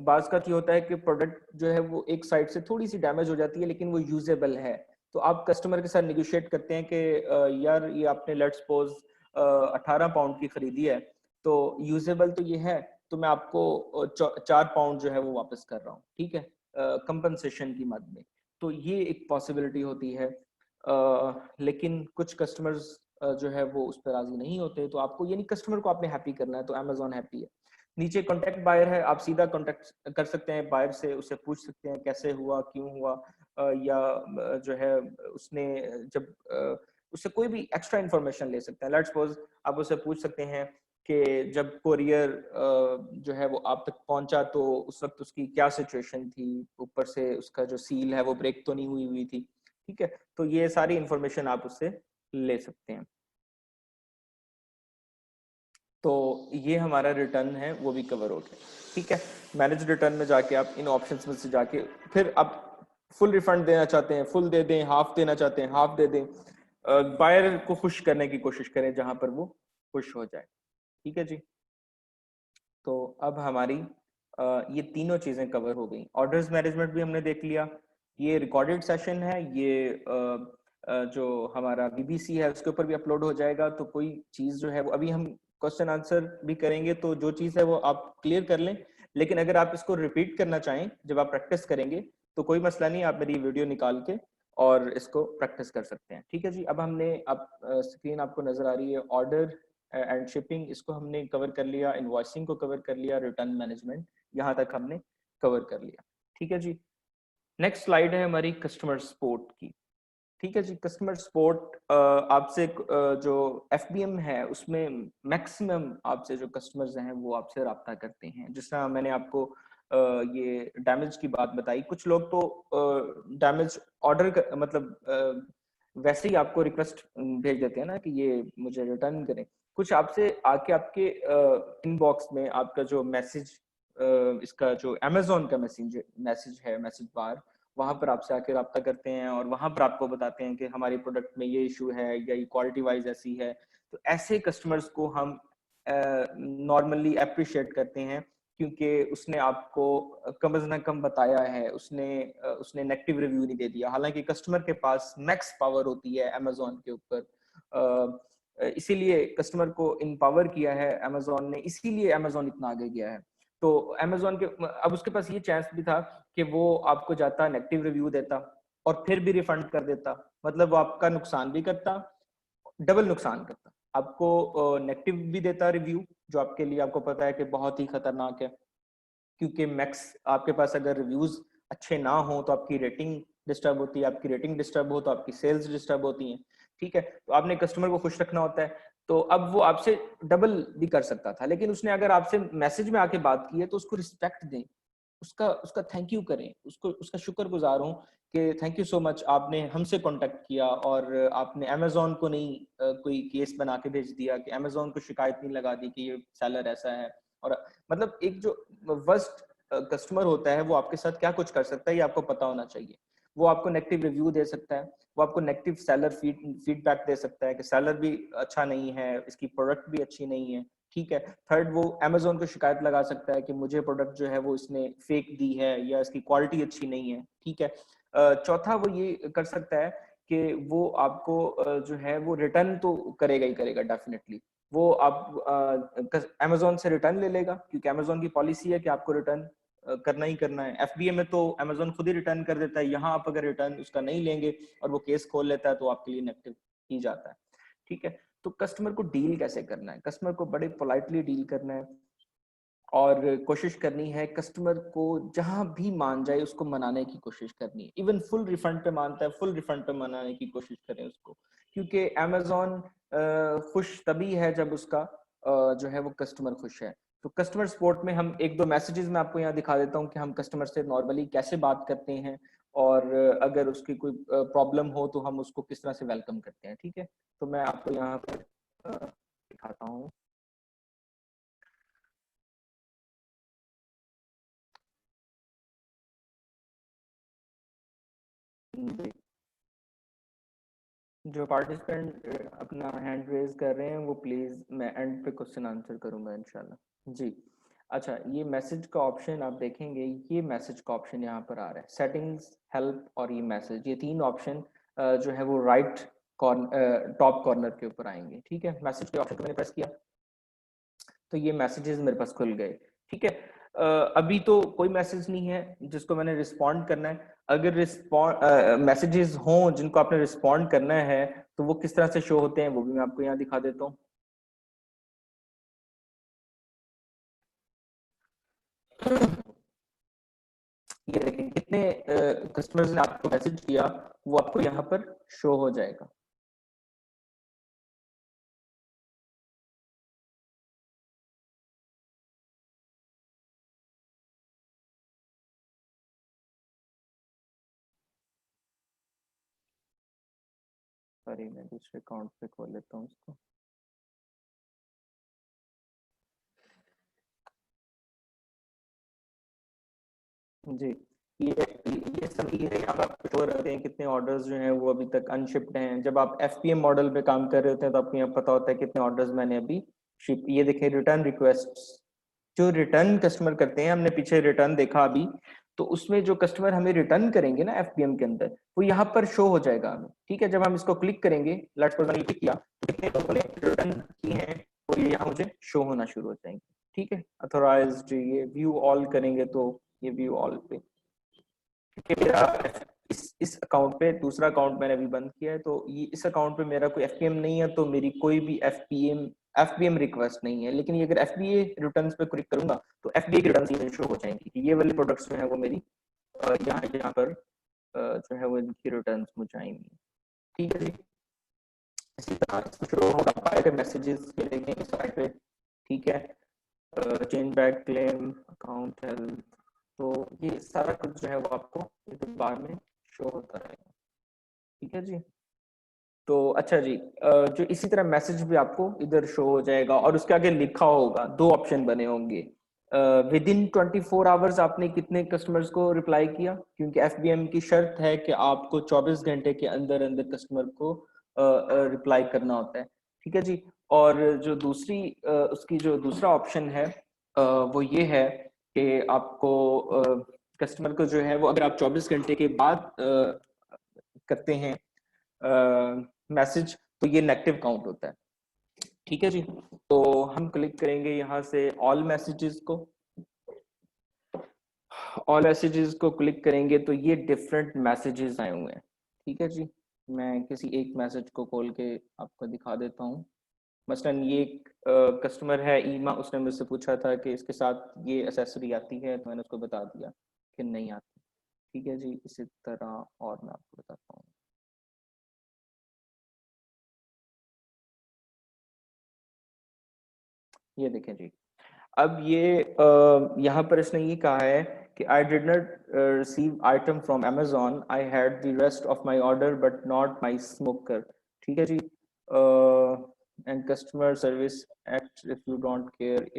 बाज का ये होता है कि प्रोडक्ट जो है वो एक साइड से थोड़ी सी डैमेज हो जाती है लेकिन वो यूजेबल है। तो आप कस्टमर के साथ निगोशिएट करते हैं कि यार ये आपने लेट्स सपोज 18 पाउंड की खरीदी है, तो यूजेबल तो ये है, तो मैं आपको 4 पाउंड जो है वो वापस कर रहा हूँ। ठीक है। कंपनसेशन की मद में। तो ये एक पॉसिबिलिटी होती है। लेकिन कुछ कस्टमर्स जो है वो उस पर राजी नहीं होते, तो आपको यानी कस्टमर को आपने हैप्पी करना है, तो अमेजोन हैप्पी है। नीचे कॉन्टेक्ट बायर है, आप सीधा कॉन्टेक्ट कर सकते हैं बायर से, उससे पूछ सकते हैं कैसे हुआ, क्यों हुआ, या जो है उसने जब उससे कोई भी एक्स्ट्रा इन्फॉर्मेशन ले सकते हैं। लेट्स सपोज आप उससे पूछ सकते हैं कि जब कोरियर जो है वो आप तक पहुंचा तो उस वक्त उसकी क्या सिचुएशन थी, ऊपर से उसका जो सील है वो ब्रेक तो नहीं हुई हुई थी। ठीक है। तो ये सारी इंफॉर्मेशन आप उससे ले सकते हैं। तो ये हमारा रिटर्न है वो भी कवर हो गया। ठीक है। मैनेज रिटर्न में जाके आप इन ऑप्शंस में से जाके फिर आप फुल रिफंड देना चाहते हैं फुल दे दें, हाफ देना चाहते हैं हाफ दे दें। बायर को खुश करने की कोशिश करें जहां पर वो खुश हो जाए। ठीक है जी। तो अब हमारी ये तीनों चीजें कवर हो गई। ऑर्डर्स मैनेजमेंट भी हमने देख लिया। ये रिकॉर्डेड सेशन है, ये जो हमारा बीबीसी है उसके ऊपर भी अपलोड हो जाएगा। तो कोई चीज जो है वो अभी हम क्वेश्चन आंसर भी करेंगे, तो जो चीज है वो आप क्लियर कर लें। लेकिन अगर आप इसको रिपीट करना चाहें जब आप प्रैक्टिस करेंगे तो कोई मसला नहीं, आप मेरी वीडियो निकाल के और इसको प्रैक्टिस कर सकते हैं। ठीक है जी। अब हमने अब स्क्रीन आपको नजर आ रही है, ऑर्डर एंड शिपिंग इसको हमने कवर कर लिया, इनवॉइसिंग को कवर कर लिया, रिटर्न मैनेजमेंट यहाँ तक हमने कवर कर लिया। ठीक है जी। नेक्स्ट स्लाइड है हमारी कस्टमर सपोर्ट की। ठीक है जी। कस्टमर सपोर्ट आपसे जो एफबीएम है उसमें मैक्सिमम आपसे जो कस्टमर्स हैं वो आपसे राब्ता करते हैं। जिस तरह मैंने आपको ये डैमेज की बात बताई, कुछ लोग तो डैमेज ऑर्डर मतलब वैसे ही आपको रिक्वेस्ट भेज देते हैं ना कि ये मुझे रिटर्न करें। कुछ आपसे आके आपके इनबॉक्स में आपका जो मैसेज इसका जो अमेज़न का मैसेज है, मैसेज बार, वहाँ पर आपसे आके राब्ता करते हैं और वहाँ पर आपको बताते हैं कि हमारी प्रोडक्ट में ये इश्यू है या ये क्वालिटी वाइज ऐसी है। तो ऐसे कस्टमर्स को हम नॉर्मली एप्रिशिएट करते हैं, क्योंकि उसने आपको कम से कम बताया है, उसने नेगेटिव रिव्यू नहीं दे दिया। हालांकि कस्टमर के पास मैक्स पावर होती है अमेज़न के ऊपर, इसीलिए कस्टमर को इम्पावर किया है अमेज़न ने, इसीलिए अमेज़न इतना आगे गया है। तो अमेज़न के अब उसके पास ये चांस भी था कि वो आपको जाता नेगेटिव रिव्यू देता और फिर भी रिफंड कर देता, मतलब वो आपका नुकसान भी करता, डबल नुकसान करता। आपको नेगेटिव भी देता रिव्यू, जो आपके लिए आपको पता है कि बहुत ही खतरनाक है, क्योंकि मैक्स आपके पास अगर रिव्यूज अच्छे ना हो तो आपकी रेटिंग डिस्टर्ब होती है, आपकी रेटिंग डिस्टर्ब हो तो आपकी सेल्स डिस्टर्ब होती हैं। ठीक है, तो आपने कस्टमर को खुश रखना होता है, तो अब वो आपसे डबल भी कर सकता था, लेकिन उसने अगर आपसे मैसेज में आके बात की है तो उसको रिस्पेक्ट दें, उसका उसका थैंक यू करें, उसको उसका शुक्रगुजार हूँ कि थैंक यू सो मच, आपने हमसे कांटेक्ट किया और आपने अमेज़न को नहीं कोई केस बना के भेज दिया कि अमेज़न को शिकायत नहीं लगा दी कि ये सेलर ऐसा है। और मतलब एक जो वर्स्ट कस्टमर होता है वो आपके साथ क्या कुछ कर सकता है ये आपको पता होना चाहिए। वो आपको नेगेटिव रिव्यू दे सकता है, वो आपको नेगेटिव सेलर फीडबैक दे सकता है कि सेलर भी अच्छा नहीं है, इसकी प्रोडक्ट भी अच्छी नहीं है। ठीक है, थर्ड वो अमेज़न को शिकायत लगा सकता है कि मुझे प्रोडक्ट जो है वो इसने फेक दी है या इसकी क्वालिटी अच्छी नहीं है। ठीक है, चौथा वो ये कर सकता है कि वो आपको जो है वो रिटर्न तो करेगा ही करेगा डेफिनेटली। वो आप अमेज़न से रिटर्न ले लेगा, क्योंकि अमेज़न की पॉलिसी है कि आपको रिटर्न करना ही करना है। एफबीए में तो अमेज़न खुद ही रिटर्न कर देता है, यहाँ आप अगर रिटर्न उसका नहीं लेंगे और वो केस खोल लेता है तो आपके लिए नेगेटिव ही जाता है। ठीक है, तो कस्टमर को डील कैसे करना है? कस्टमर को बड़े पोलाइटली डील करना है और कोशिश करनी है कस्टमर को जहां भी मान जाए उसको मनाने की कोशिश करनी है। इवन फुल रिफंड पे मानता है, फुल रिफंड पे मनाने की कोशिश करें उसको, क्योंकि अमेज़न खुश तभी है जब उसका जो है वो कस्टमर खुश है। तो कस्टमर सपोर्ट में हम एक दो मैसेजेस मैं आपको यहाँ दिखा देता हूँ कि हम कस्टमर से नॉर्मली कैसे बात करते हैं और अगर उसकी कोई प्रॉब्लम हो तो हम उसको किस तरह से वेलकम करते हैं। ठीक है, तो मैं आपको यहाँ पर दिखाता हूँ। जो पार्टिसिपेंट अपना हैंड रेज कर रहे हैं वो प्लीज, मैं एंड पे क्वेश्चन आंसर करूंगा इंशाल्लाह जी। अच्छा, ये मैसेज का ऑप्शन आप देखेंगे, ये मैसेज का ऑप्शन यहाँ पर आ रहा है, सेटिंग्स, हेल्प और ये मैसेज, ये तीन ऑप्शन जो है वो राइट टॉप कॉर्नर के ऊपर आएंगे। ठीक है, मैसेज के ऑप्शन को मैंने प्रेस किया तो ये मैसेजेस मेरे पास खुल गए। ठीक है, अभी तो कोई मैसेज नहीं है जिसको मैंने रिस्पॉन्ड करना है। अगर रिस्पॉन्ड मैसेजेस हों जिनको आपने रिस्पॉन्ड करना है तो वो किस तरह से शो होते हैं वो भी मैं आपको यहाँ दिखा देता हूँ। ये देखें कितने कस्टमर्स ने आपको मैसेज किया, वो आपको यहाँ पर शो हो जाएगा। सॉरी, मैं दूसरे अकाउंट पे खोल लेता हूँ उसको। जी, ये सब ये अब आपको शो रहते हैं कितने ऑर्डर्स जो हैं वो अभी तक अनशिप्ड हैं। जब आप एफपीएम मॉडल पे काम कर रहे होते हैं तो आपको यहाँ पता होता है कितने ऑर्डर्स मैंने अभी शिप। ये देखें रिटर्न रिक्वेस्ट्स, जो रिटर्न कस्टमर करते हैं, हमने पीछे रिटर्न देखा अभी, तो उसमें जो कस्टमर हमें रिटर्न करेंगे ना एफपीएम के अंदर, वो यहाँ पर शो हो जाएगा हमें। ठीक है, जब हम इसको क्लिक करेंगे, लेट्स सपोज मैंने क्लिक किया तो कितने लोगों ने रिटर्न किए हैं वो ये यहाँ मुझे शो होना शुरू हो जाएंगे। ठीक है, अथोराइज्ड, ये व्यू ऑल करेंगे तो ये व्यू ऑल पे, क्योंकि मेरा इस अकाउंट पे, दूसरा अकाउंट मैंने अभी बंद किया है तो ये इस अकाउंट पे मेरा कोई एफपीएम नहीं है, तो मेरी कोई भी एफपीएम रिक्वेस्ट नहीं है। लेकिन ये अगर एफबीए रिटर्न्स पे क्लिक करूंगा तो एफबीए की रिटर्न्स शो हो जाएंगी कि ये वाली प्रोडक्ट्स जो है वो मेरी यहाँ यहाँ पर जो है वो इनकी रिटर्न्स मुझे आएंगी। ठीक है जी। इसी तरह इसमें शुरू होगा पाए मैसेजेस मिलेंगे इस साइड पे, ठीक है। Change back claim account health, तो ये सारा कुछ जो है वो आपको इस बार में शो होता रहेगा, ठीक है जी। तो अच्छा जी, जो इसी तरह मैसेज भी आपको इधर शो हो जाएगा और उसके आगे लिखा होगा, दो ऑप्शन बने होंगे, विद इन 24 आवर्स आपने कितने कस्टमर्स को रिप्लाई किया, क्योंकि एफबीएम की शर्त है कि आपको 24 घंटे के अंदर अंदर कस्टमर को रिप्लाई करना होता है, ठीक है जी। और जो दूसरी उसकी जो दूसरा ऑप्शन है वो ये है कि आपको कस्टमर को जो है वो अगर आप 24 घंटे के बाद करते हैं मैसेज, तो ये नेगेटिव काउंट होता है, ठीक है जी। तो हम क्लिक करेंगे यहाँ से ऑल मैसेजेस को, ऑल मैसेजेस को क्लिक करेंगे तो ये डिफरेंट मैसेजेस आए हुए हैं, ठीक है जी। मैं किसी एक मैसेज को खोल के आपको दिखा देता हूँ। मसलन ये एक कस्टमर है ईमा, उसने मुझसे पूछा था कि इसके साथ ये एसेसरी आती है, तो मैंने उसको बता दिया कि नहीं आती, ठीक है जी। इसी तरह और मैं आपको बताता हूँ, ये देखें जी। अब ये यहाँ पर इसने ये कहा है कि I did not receive item from Amazon, I had the rest of my order but not my smoker, ठीक है जी। And customer service act if you don't care,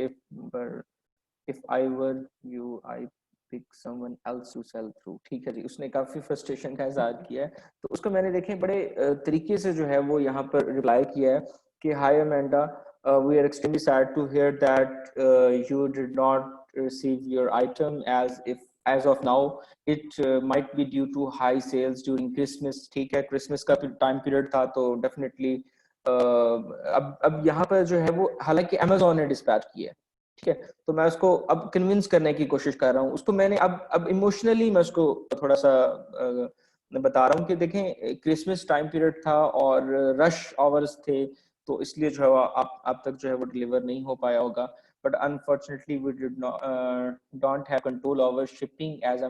if I were you I pick someone else to sell through, ठीक है जी। उसने काफी फ्रस्ट्रेशन का इजहार किया है, तो उसको मैंने देखे बड़े तरीके से जो है वो यहाँ पर रिप्लाई किया है कि हाय Amanda, we are extremely sad to hear that you did not receive your item, as of now it might be due to high sales during Christmas, ठीक है। क्रिसमस का टाइम पीरियड था तो डेफिनेटली अब यहाँ पर जो है वो हालांकि अमेजोन ने डिस्पैच किया है, ठीक है। तो मैं उसको अब कन्विंस करने की कोशिश कर रहा हूँ उसको, मैंने अब इमोशनली मैं उसको थोड़ा सा बता रहा हूँ कि देखें क्रिसमस टाइम पीरियड था और रश आवर्स थे, तो इसलिए जो है आप तक जो है वो डिलीवर नहीं हो पाया होगा, but unfortunately we did don't have control over shipping as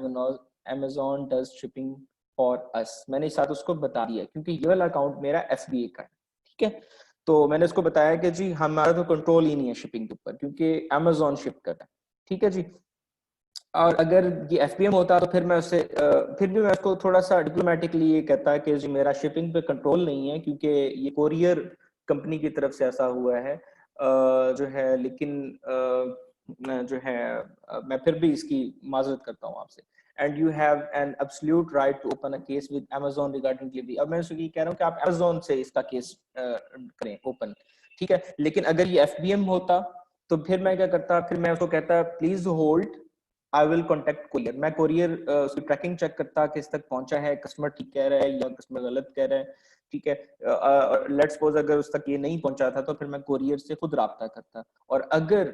Amazon does shipping for us. मैंने साथ उसको बता दिया क्योंकि ये वाला अकाउंट मेरा एफबीए का है, ठीक है। तो मैंने उसको बताया कि जी हमारा तो कंट्रोल ही नहीं है शिपिंग के ऊपर, क्योंकि Amazon शिप कर रहा है, ठीक है जी। और अगर ये एफपीएम होता तो फिर मैं उससे फिर भी मैं उसको थोड़ा सा डिप्लोमेटिकली ये कहता कि जी मेरा शिपिंग पे कंट्रोल नहीं है, क्योंकि ये कोरियर कंपनी की तरफ से ऐसा हुआ है जो है। लेकिन जो है मैं फिर भी इसकी माजरत करता हूँ आपसे। And you have an absolute right to open a case with Amazon regarding delivery. अब मैं उसको ये कह रहा हूँ कि आप Amazon से इसका केस करें ओपन, ठीक है। लेकिन अगर ये एफबीएम होता तो फिर मैं क्या करता, फिर मैं उसको कहता please hold, I will contact courier. मैं कुरियर उसकी ट्रैकिंग चेक करता किस तक पहुंचा है, कस्टमर ठीक कह रहा है या कस्टमर गलत कह रहा है, ठीक है। लेट्स सपोज अगर उस तक ये नहीं पहुंचा था तो फिर मैं कुरियर से खुद राब्ता करता, और अगर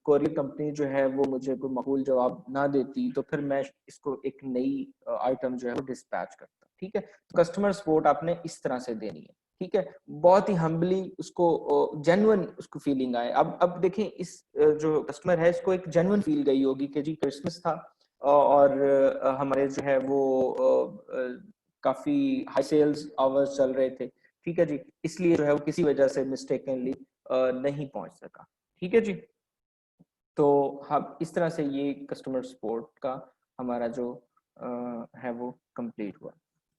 कुरियर कंपनी जो है वो मुझे कोई माकूल जवाब ना देती तो फिर मैं इसको एक नई आइटम जो है वो डिस्पैच करता, ठीक है। तो कस्टमर सपोर्ट आपने इस तरह से देनी है, ठीक है। बहुत ही हम्बली उसको जेन्युइन उसको फीलिंग आए। अब देखें इस जो कस्टमर है इसको एक जेन्युइन फील गई होगी कि जी क्रिसमस था और हमारे जो है वो काफी हाई सेल्स आवर्स चल रहे थे, ठीक है जी। इसलिए जो है वो किसी वजह से मिस्टेकनली नहीं पहुंच सका, ठीक है जी। तो हम इस तरह से ये कस्टमर सपोर्ट का हमारा जो है वो कंप्लीट हुआ,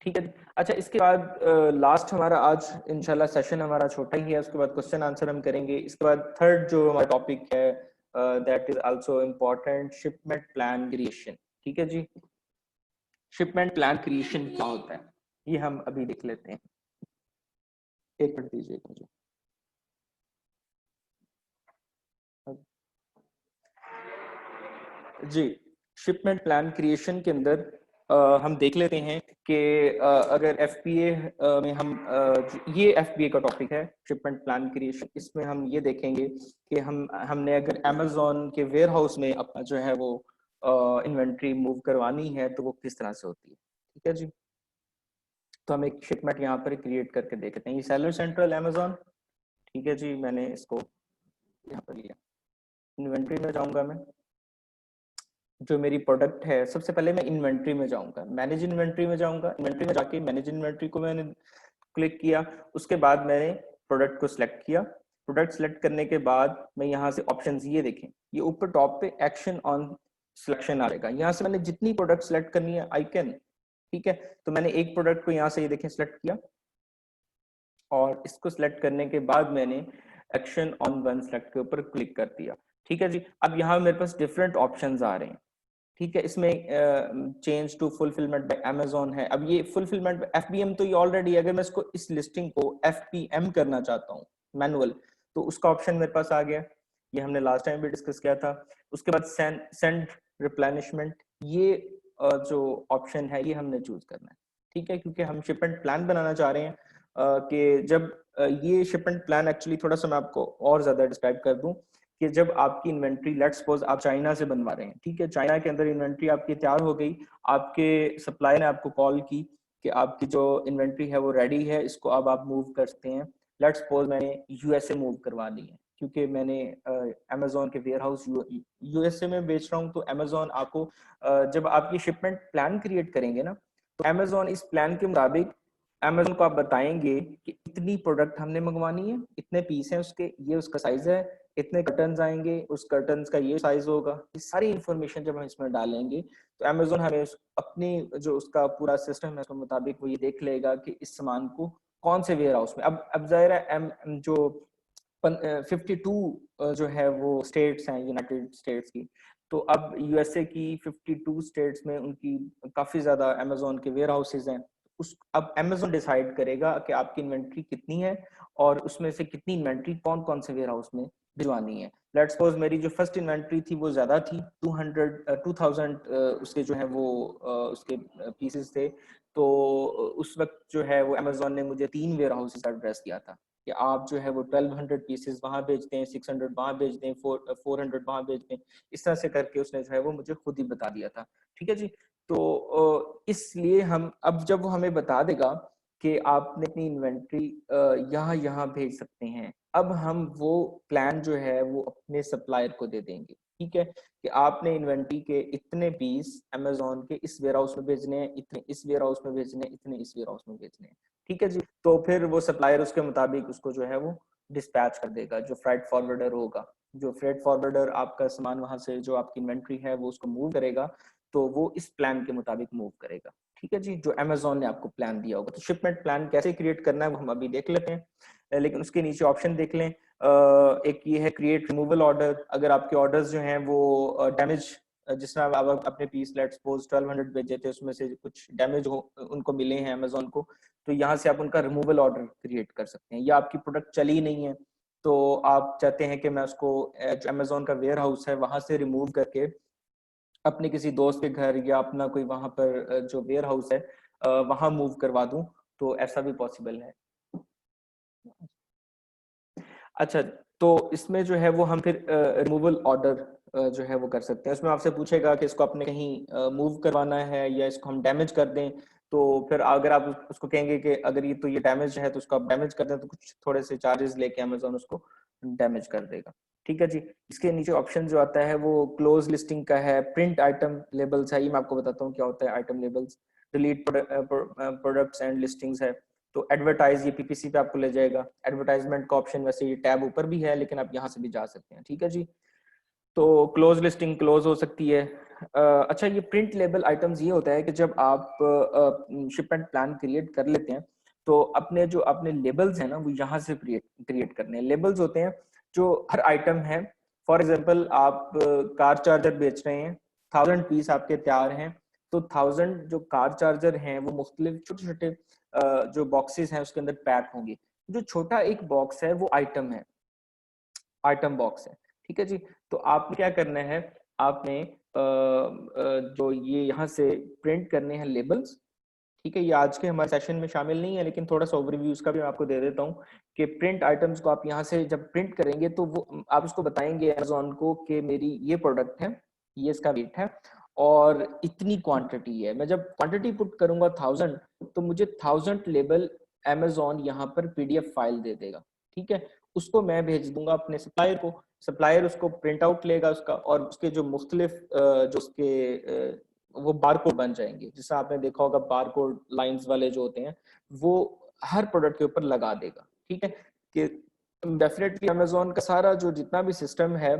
ठीक है। अच्छा इसके बाद लास्ट हमारा आज इंशाल्लाह सेशन हमारा छोटा ही है, उसके बाद क्वेश्चन आंसर हम करेंगे। इसके बाद थर्ड जो हमारा टॉपिक है that is also important, shipment plan creation, ठीक है जी। शिपमेंट प्लान क्रिएशन क्या होता है ये हम अभी देख लेते हैं। एक मिनट दीजिए मुझे जी। शिपमेंट प्लान क्रिएशन के अंदर हम देख लेते हैं कि अगर एफपीए में हम ये एफपीए का टॉपिक है शिपमेंट प्लान क्रिएशन। इसमें हम ये देखेंगे कि हमने अगर अमेजोन के वेयर हाउस में अपना जो है वो इन्वेंट्री मूव करवानी है तो वो किस तरह से होती है, ठीक है जी। तो हम एक शिपमेंट यहाँ पर क्रिएट करके देखते हैं। ये सेलर सेंट्रल अमेजोन, ठीक है जी। मैंने इसको यहाँ पर लिया, इन्वेंट्री में जाऊंगा मैं, जो मेरी प्रोडक्ट है, सबसे पहले मैं इन्वेंट्री में जाऊंगा, मैनेज इन्वेंट्री में जाऊंगा। इन्वेंट्री में जाके मैनेज इन्वेंट्री को मैंने क्लिक किया, उसके बाद मैंने प्रोडक्ट को सिलेक्ट किया। प्रोडक्ट सिलेक्ट करने के बाद मैं यहाँ से ऑप्शंस ये देखें, ये ऊपर टॉप पे एक्शन ऑन सिलेक्शन आएगा, यहाँ से मैंने जितनी प्रोडक्ट सिलेक्ट करनी है आई कैन, ठीक है। तो मैंने एक प्रोडक्ट को यहाँ से ये देखें सिलेक्ट किया, और इसको सिलेक्ट करने के बाद मैंने एक्शन ऑन वन सिलेक्ट के ऊपर क्लिक कर दिया, ठीक है जी। अब यहाँ मेरे पास डिफरेंट ऑप्शंस आ रहे हैं, ठीक है। इसमें change to fulfilment by Amazon है। अब ये फुलफिलमेंट एफबीएम तो ये ऑलरेडी, अगर मैं इसको इस लिस्टिंग को एफपीएम करना चाहता हूँ मैनुअल, तो उसका ऑप्शन मेरे पास आ गया, ये हमने लास्ट टाइम भी डिस्कस किया था। उसके बाद सेंड रिप्लेनिशमेंट, ये जो ऑप्शन है ये हमने चूज करना है, ठीक है, क्योंकि हम शिपमेंट प्लान बनाना चाह रहे हैं कि जब ये शिपमेंट प्लान एक्चुअली थोड़ा सा मैं आपको और ज्यादा डिस्क्राइब कर दूं कि जब आपकी इन्वेंट्री, लेट्स सपोज आप चाइना से बनवा रहे हैं, ठीक है, चाइना के अंदर इन्वेंट्री आपकी तैयार हो गई, आपके सप्लायर ने आपको कॉल की कि आपकी जो इन्वेंट्री है वो रेडी है, इसको अब आप मूव कर सकते हैं। लेट्स सपोज मैंने यूएसए मूव करवानी है, क्योंकि मैंने अमेजोन के वेयर हाउस यूएसए में बेच रहा हूँ, तो अमेजोन आपको जब आप ये शिपमेंट प्लान क्रिएट करेंगे ना, तो अमेजोन इस प्लान के मुताबिक अमेजोन को आप बताएंगे कि इतनी प्रोडक्ट हमने मंगवानी है, इतने पीस हैं उसके, ये उसका साइज है, इतने कर्टन्स आएंगे, उस कर्टन्स का ये साइज होगा। ये सारी इंफॉर्मेशन जब हम इसमें डालेंगे तो अमेजोन हमें अपनी जो उसका पूरा सिस्टम है उसके मुताबिक वो ये देख लेगा कि इस सामान को कौन से वेयर हाउस में। अब जाहिर है जो 52 जो है वो स्टेट्स हैं यूनाइटेड स्टेट्स की, तो अब यूएसए की 52 स्टेट्स में उनकी काफी ज्यादा अमेजोन के वेयर हाउसेज हैं। उस अब अमेजोन डिसाइड करेगा कि आपकी इन्वेंट्री कितनी है और उसमें से कितनी इन्वेंट्री कौन कौन से वेयर हाउस में भिजवानी है। लेट्स सपोज मेरी जो फर्स्ट इन्वेंट्री थी वो ज्यादा थी, 2000 उसके जो है वो उसके पीसेस थे, तो उस वक्त जो है वो अमेजोन ने मुझे 3 वेयर हाउसेस एड्रेस किया था कि आप जो है वो 1200 पीसेस वहां बेचते हैं, 600 वहां बेचते हैं, 400 वहां बेचते हैं, इस तरह से करके उसने जो है वो मुझे खुद ही बता दिया था, ठीक है जी। तो इसलिए हम अब जब वो हमें बता देगा कि आपने अपनी इन्वेंट्री यहाँ यहाँ भेज सकते हैं, अब हम वो प्लान जो है वो अपने सप्लायर को दे देंगे, ठीक है, कि आपने इन्वेंट्री के इतने पीस अमेजोन के इस वेयर हाउस में भेजने हैं, इतने इस वेयर हाउस में भेजने हैं, इतने इस वेयर हाउस में भेजने हैं, ठीक है जी। तो फिर वो सप्लायर उसके मुताबिक उसको जो है वो डिस्पैच कर देगा, जो फ्रेट फॉरवर्डर होगा, जो फ्रेट फॉरवर्डर आपका सामान वहां से जो आपकी इन्वेंट्री है वो उसको मूव करेगा, तो वो इस प्लान के मुताबिक मूव करेगा, ठीक है जी, जो अमेजोन ने आपको प्लान दिया होगा। तो शिपमेंट प्लान कैसे क्रिएट करना है वो हम अभी देख लेते हैं, लेकिन उसके नीचे ऑप्शन देख लें। एक ये है क्रिएट रिमूवल ऑर्डर, अगर आपके ऑर्डर्स जो हैं वो डैमेज, जिस तरह आप अपने पीस लेट्स सपोज 1200 भेजे थे, उसमें से कुछ डैमेज हो उनको मिले हैं अमेजोन को, तो यहाँ से आप उनका रिमूवल ऑर्डर क्रिएट कर सकते हैं। या आपकी प्रोडक्ट चली नहीं है तो आप चाहते हैं कि मैं उसको जो अमेजोन का वेयर हाउस है वहां से रिमूव करके अपने किसी दोस्त के घर या अपना कोई वहां पर जो वेयर हाउस है वहां मूव करवा दूं, तो ऐसा भी पॉसिबल है। अच्छा, तो इसमें जो है वो हम फिर रिमूवल ऑर्डर जो है वो कर सकते हैं। उसमें आपसे पूछेगा कि इसको आपने कहीं मूव करवाना है या इसको हम डैमेज कर दें, तो फिर अगर आप उसको कहेंगे कि अगर ये तो ये डैमेज है तो उसको आप डैमेज कर दें, तो कुछ थोड़े से चार्जेस लेके अमेजोन उसको डैमेज कर देगा, ठीक है जी। इसके नीचे ऑप्शन जो आता है वो क्लोज लिस्टिंग का है, प्रिंट आइटम लेबल्स है, ये मैं आपको बताता हूँ क्या होता है item labels, delete products and listings है, तो एडवर्टाइज ये पीपीसी पे आपको ले जाएगा। एडवर्टाइजमेंट का ऑप्शन वैसे ये टैब ऊपर भी है, लेकिन आप यहाँ से भी जा सकते हैं, ठीक है जी। तो क्लोज लिस्टिंग क्लोज हो सकती है। अच्छा, ये प्रिंट लेबल आइटम्स ये होता है कि जब आप शिपमेंट प्लान क्रिएट कर लेते हैं तो अपने जो अपने लेबल्स हैं ना वो यहाँ से क्रिएट करने हैं। लेबल्स होते हैं जो हर आइटम है, फॉर एग्जाम्पल आप कार चार्जर बेच रहे हैं, 1000 पीस आपके तैयार हैं, तो 1000 जो कार चार्जर हैं वो मुख्तलिफ छोटे छोटे जो बॉक्सेस हैं उसके अंदर पैक होंगे। जो छोटा एक बॉक्स है वो आइटम है, आइटम बॉक्स है, ठीक है जी। तो आपने क्या करना है, आपने जो ये यहाँ से प्रिंट करने हैं लेबल्स, ठीक है, ये आज के हमारे सेशन में शामिल नहीं है, लेकिन थोड़ा सा ओवरव्यू उसका भी मैं आपको दे देता हूँ कि प्रिंट आइटम्स को आप यहाँ से जब प्रिंट करेंगे तो वो आप उसको बताएंगे अमेजोन को कि मेरी ये प्रोडक्ट है, ये इसका वेट है और इतनी क्वांटिटी है। मैं जब क्वांटिटी पुट करूंगा 1000, तो मुझे 1000 लेबल अमेजोन यहाँ पर पीडीएफ फाइल दे देगा, ठीक है। उसको मैं भेज दूंगा अपने सप्लायर को, सप्लायर उसको प्रिंट आउट लेगा उसका, और उसके जो मुख्तलिफ जो उसके वो बारकोड बन जाएंगे, जैसा आपने देखा होगा बारकोड लाइंस वाले जो होते हैं वो हर प्रोडक्ट के ऊपर लगा देगा। ठीक है, कि डेफिनेटली अमेजोन का सारा जो जितना भी सिस्टम है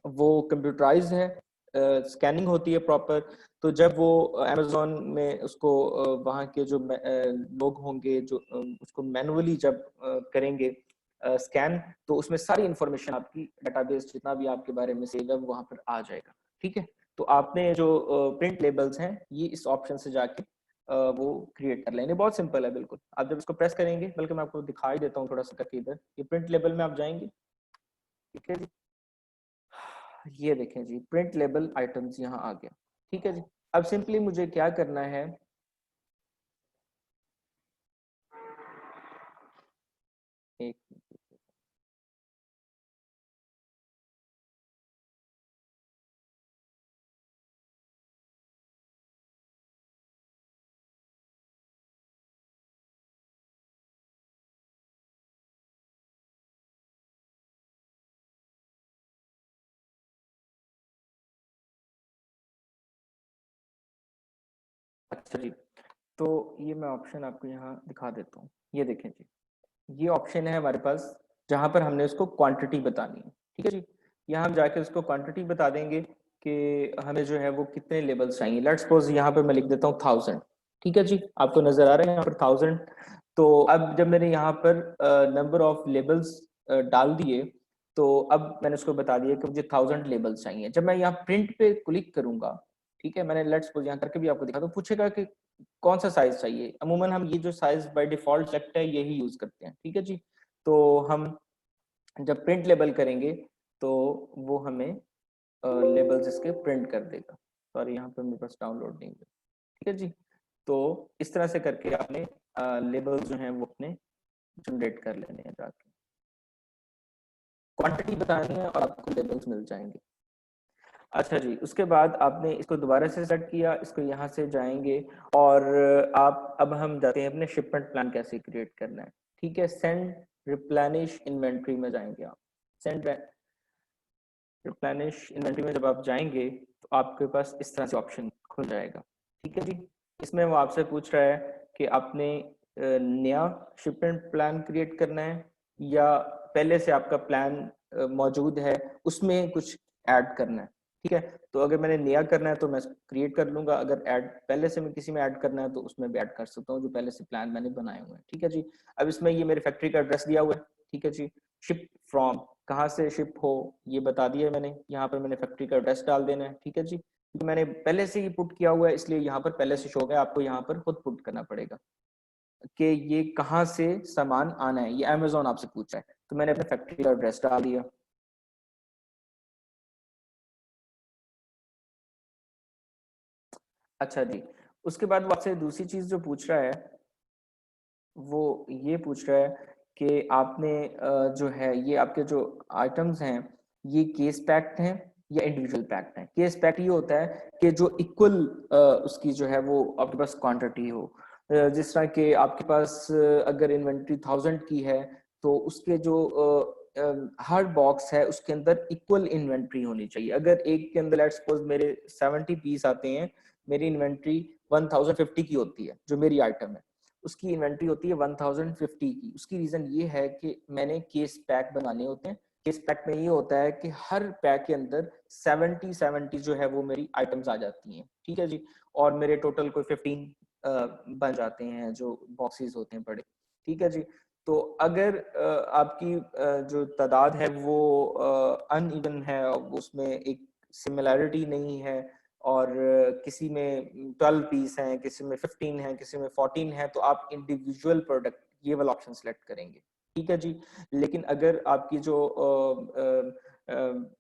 वो कंप्यूटराइज है, स्कैनिंग होती है प्रॉपर। तो जब वो अमेजोन में उसको वहाँ के जो लोग होंगे जो उसको मैनुअली जब करेंगे स्कैन, तो उसमें सारी इंफॉर्मेशन आपकी डेटाबेस जितना भी आपके बारे में सेव है वो वहाँ पर आ जाएगा। ठीक है, तो आपने जो प्रिंट लेबल्स हैं ये इस ऑप्शन से जाके वो क्रिएट कर लेंगे। बहुत सिंपल है बिल्कुल। आप जब इसको प्रेस करेंगे, बल्कि मैं आपको दिखाई देता हूँ थोड़ा सा करके, इधर ये प्रिंट लेबल में आप जाएंगे। ठीक है जी, ये देखें जी प्रिंट लेबल आइटम्स यहाँ आ गया। ठीक है जी, अब सिंपली मुझे क्या करना है, एक अच्छा जी, तो ये मैं ऑप्शन आपको यहाँ दिखा देता हूँ। ये देखें जी, ये ऑप्शन है हमारे पास जहां पर हमने उसको क्वांटिटी बतानी है। ठीक है जी, यहाँ हम जाके उसको क्वांटिटी बता देंगे कि हमें जो है वो कितने लेबल्स चाहिए। लेट्स सपोज यहाँ पे मैं लिख देता हूँ 1000। ठीक है जी, आपको नजर आ रहा है यहाँ पर 1000। तो अब जब मैंने यहाँ पर नंबर ऑफ लेबल्स डाल दिए, तो अब मैंने उसको बता दिया कि मुझे 1000 लेबल्स चाहिए। जब मैं यहाँ प्रिंट पे क्लिक करूंगा, ठीक है, मैंने लेट्स सपोज यहाँ करके भी आपको दिखा, तो पूछेगा कि कौन सा साइज चाहिए। अमूमन हम ये जो साइज बाय डिफॉल्ट सेलेक्ट है यही यूज करते हैं। ठीक है जी, तो हम जब प्रिंट लेबल करेंगे तो वो हमें लेबल्स इसके प्रिंट कर देगा। सॉरी, यहाँ पे मेरे पास डाउनलोड नहीं है। ठीक है जी, तो इस तरह से करके आपने लेबल्स जो हैं वो अपने जनरेट कर लेने हैं, जाके क्वांटिटी बतानी है और आपको लेबल्स मिल जाएंगे। अच्छा जी, उसके बाद आपने इसको दोबारा से सेट किया, इसको यहाँ से जाएंगे और आप अब हम जाते हैं अपने शिपमेंट प्लान कैसे क्रिएट करना है। ठीक है, सेंड रिप्लेनिश इन्वेंट्री में जाएंगे आप। सेंड रिप्लेनिश इन्वेंट्री में जब आप जाएंगे तो आपके पास इस तरह से ऑप्शन खुल जाएगा। ठीक है जी, इसमें वो आपसे पूछ रहा है कि आपने नया शिपमेंट प्लान क्रिएट करना है या पहले से आपका प्लान मौजूद है उसमें कुछ ऐड करना है। ठीक है, तो अगर मैंने नया करना है तो मैं क्रिएट कर लूंगा, अगर ऐड पहले से मैं किसी में ऐड करना है तो उसमें भी ऐड कर सकता हूँ जो पहले से प्लान मैंने बनाए हुए हैं। ठीक है जी, अब इसमें ये मेरे फैक्ट्री का एड्रेस दिया हुआ है। ठीक है जी, शिप फ्रॉम कहाँ से शिप हो ये बता दिया मैंने, यहाँ पर मैंने फैक्ट्री का एड्रेस डाल देना है। ठीक है जी, तो मैंने पहले से ही पुट किया हुआ है इसलिए यहाँ पर पहले से शो है, आपको यहाँ पर खुद पुट करना पड़ेगा कि ये कहाँ से सामान आना है। ये अमेजोन आपसे पूछ रहा है, तो मैंने अपने फैक्ट्री का एड्रेस डाल दिया। अच्छा जी, उसके बाद वो आपसे दूसरी चीज जो पूछ रहा है वो ये पूछ रहा है कि आपने जो है ये आपके जो आइटम्स हैं ये केस पैक्ड हैं या इंडिविजुअल पैक्ड हैं। केस पैक्ड ये होता है कि जो इक्वल उसकी जो है वो आपके पास क्वांटिटी हो। जिस तरह के आपके पास अगर इन्वेंट्री 1000 की है तो उसके जो हर बॉक्स है उसके अंदर इक्वल इन्वेंट्री होनी चाहिए। अगर एक के अंदर लेट्स सपोज मेरे 70 पीस आते हैं, मेरी इन्वेंट्री 1050 की होती है, जो मेरी आइटम है उसकी इन्वेंट्री होती है 1050 की। उसकी रीजन ये है कि मैंने केस पैक बनाने होते हैं। केस पैक में ये होता है कि हर पैक के अंदर 70 जो है वो मेरी आइटम्स आ जाती हैं। ठीक है जी, और मेरे टोटल कोई 15 बन जाते हैं जो बॉक्सेस होते हैं बड़े। ठीक है जी, तो अगर आपकी जो तादाद है वो अनइवन है, उसमें एक सिमिलैरिटी नहीं है, और किसी में 12 पीस हैं, किसी में 15 है, किसी में 14 है, तो आप इंडिविजुअल प्रोडक्ट ये वाला ऑप्शन सेलेक्ट करेंगे। ठीक है जी, लेकिन अगर आपकी जो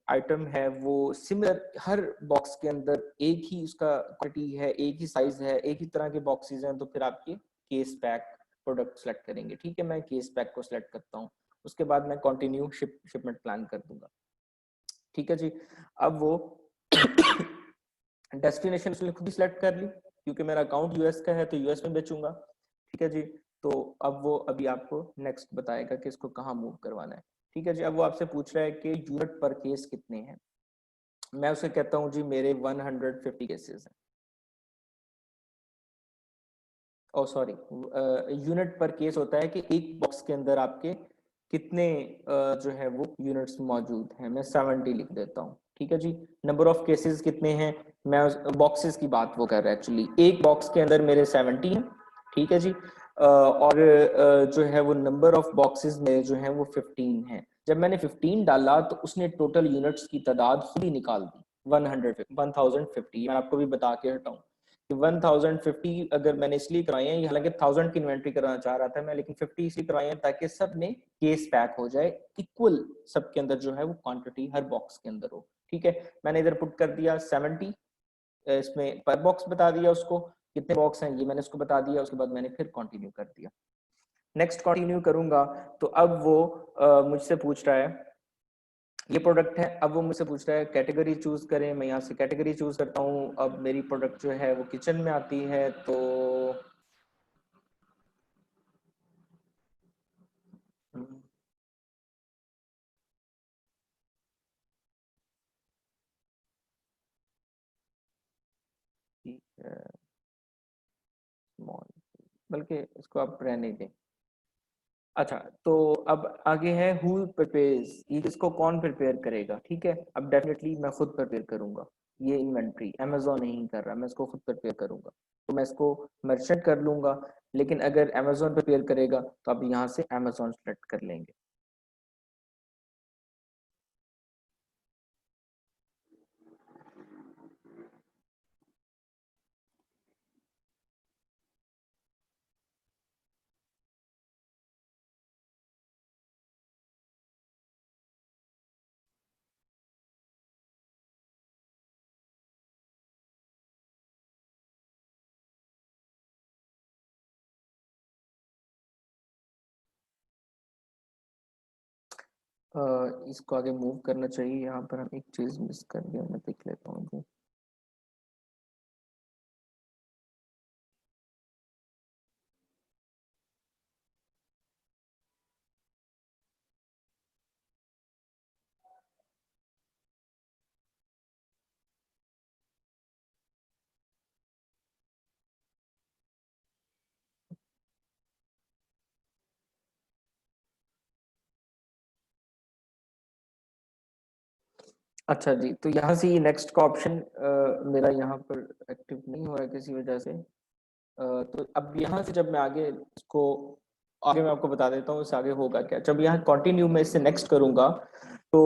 आइटम है वो सिमिलर, हर बॉक्स के अंदर एक ही उसका क्वालिटी है, एक ही साइज है, एक ही तरह के बॉक्सेस हैं, तो फिर आपके केस पैक प्रोडक्ट सेलेक्ट करेंगे। ठीक है, मैं केस पैक को सिलेक्ट करता हूँ, उसके बाद मैं कंटिन्यू शिपमेंट प्लान कर दूंगा। ठीक है जी, अब वो डेस्टिनेशन उसने खुद ही सिलेक्ट कर ली क्योंकि मेरा अकाउंट यूएस का है तो यूएस में बेचूंगा। ठीक है जी, तो अब वो अभी आपको नेक्स्ट बताएगा कि इसको कहाँ मूव करवाना है। ठीक है जी, अब वो आपसे पूछ रहा है कि यूनिट पर केस कितने हैं। मैं उसे कहता हूँ जी मेरे 150 केसेस हैं। ओ सॉरी, यूनिट पर केस होता है कि एक बॉक्स के अंदर आपके कितने जो है वो यूनिट्स मौजूद हैं। मैं 70 लिख देता हूँ। ठीक है जी, नंबर ऑफ केसेस कितने हैं, मैं बॉक्सेस की बात वो कर रहा है एक्चुअली। एक बॉक्स के अंदर मेरे 70 हैं। ठीक है जी, और जो है वो नंबर ऑफ बॉक्सेस में जो है वो 15 है। जब मैंने 15 डाला तो उसने टोटल यूनिट्स की तादाद खुद ही निकाल दी 1050। मैं आपको भी बता के हटाऊं कि 1050 अगर मैंने इसलिए कराए हैं, हालांकि 1000 की इन्वेंट्री कराना चाह रहा था मैं, लेकिन 50 इसलिए कराए हैं ताकि सब में केस पैक हो जाए, इक्वल सबके अंदर जो है वो क्वांटिटी हर बॉक्स के अंदर हो। ठीक है, मैंने इधर पुट कर दिया 70, इसमें पर बॉक्स बता दिया उसको कितने बॉक्स हैं ये मैंने उसको बता दिया। उसके बाद मैंने फिर कंटिन्यू कर दिया। नेक्स्ट कंटिन्यू करूंगा तो अब वो मुझसे पूछ रहा है, ये प्रोडक्ट है, अब वो मुझसे पूछ रहा है कैटेगरी चूज करें। मैं यहाँ से कैटेगरी चूज करता हूँ। अब मेरी प्रोडक्ट जो है वो किचन में आती है, तो ठीक है, स्मॉल, बल्कि इसको आप रहने दें। अच्छा, तो अब आगे है हु प्रिपेयर्स, ये इसको कौन प्रिपेयर करेगा। ठीक है, अब डेफिनेटली मैं खुद प्रिपेयर करूंगा। ये इन्वेंट्री अमेजोन नहीं कर रहा, मैं इसको खुद प्रिपेयर करूंगा। तो मैं इसको मर्चेंट कर लूंगा, लेकिन अगर अमेजोन प्रिपेयर करेगा तो अब यहाँ से अमेजोन सेलेक्ट कर लेंगे। इसको आगे मूव करना चाहिए। यहाँ पर हम एक चीज मिस कर गए, मैं देख लेता हूँ जी। अच्छा जी, तो यहाँ से ये नेक्स्ट का ऑप्शन मेरा यहाँ पर एक्टिव नहीं हो रहा है किसी वजह से। तो अब यहाँ से जब मैं आगे इसको आगे मैं आपको बता देता हूँ इससे आगे होगा क्या। जब यहाँ कंटिन्यू में इससे नेक्स्ट करूंगा तो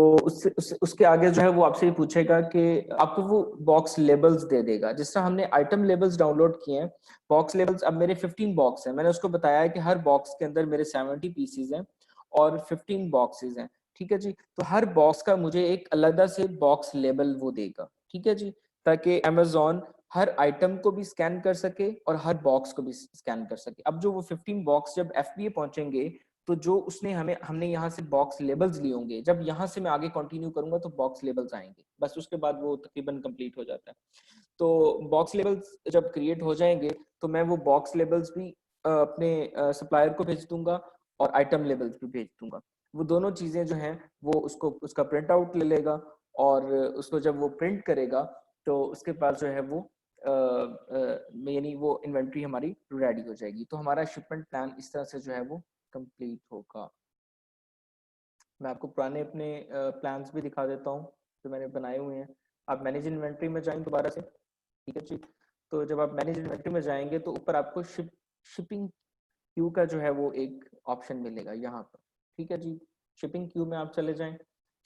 उसके आगे जो है वो आपसे ये पूछेगा कि आपको वो बॉक्स लेबल्स दे देगा। जिस तरह हमने आइटम लेबल्स डाउनलोड किए हैं, बॉक्स लेबल्स अब मेरे 15 बॉक्स हैं। मैंने उसको बताया है कि हर बॉक्स के अंदर मेरे 70 पीसीज हैं और 15 बॉक्सेस हैं। ठीक है जी, तो हर बॉक्स का मुझे एक अलग से बॉक्स लेबल वो देगा। ठीक है जी, ताकि अमेजोन हर आइटम को भी स्कैन कर सके और हर बॉक्स को भी स्कैन कर सके। अब जो वो 15 बॉक्स जब एफबीए पहुंचेंगे तो जो उसने हमने यहाँ से बॉक्स लेबल्स लिए होंगे, जब यहाँ से मैं आगे कंटिन्यू करूंगा तो बॉक्स लेबल्स आएंगे, बस उसके बाद वो तकरीबन कंप्लीट हो जाता है। तो बॉक्स लेबल्स जब क्रिएट हो जाएंगे तो मैं वो बॉक्स लेबल्स भी अपने सप्लायर को भेज दूंगा और आइटम लेबल्स भी भेज दूंगा। वो दोनों चीजें जो हैं वो उसको उसका प्रिंट आउट ले लेगा और उसको जब वो प्रिंट करेगा तो उसके पास जो है वो यानी वो इन्वेंट्री हमारी रेडी हो जाएगी। तो हमारा शिपमेंट प्लान इस तरह से जो है वो कंप्लीट होगा। मैं आपको पुराने अपने प्लान्स भी दिखा देता हूँ जो मैंने बनाए हुए हैं। आप मैनेज इन्वेंट्री में जाएं दोबारा से। ठीक है जी, तो जब आप मैनेज इन्वेंट्री में जाएंगे तो ऊपर आपको शिपिंग क्यू का जो है वो एक ऑप्शन मिलेगा यहाँ पर। ठीक है जी, शिपिंग क्यू में आप चले जाएं।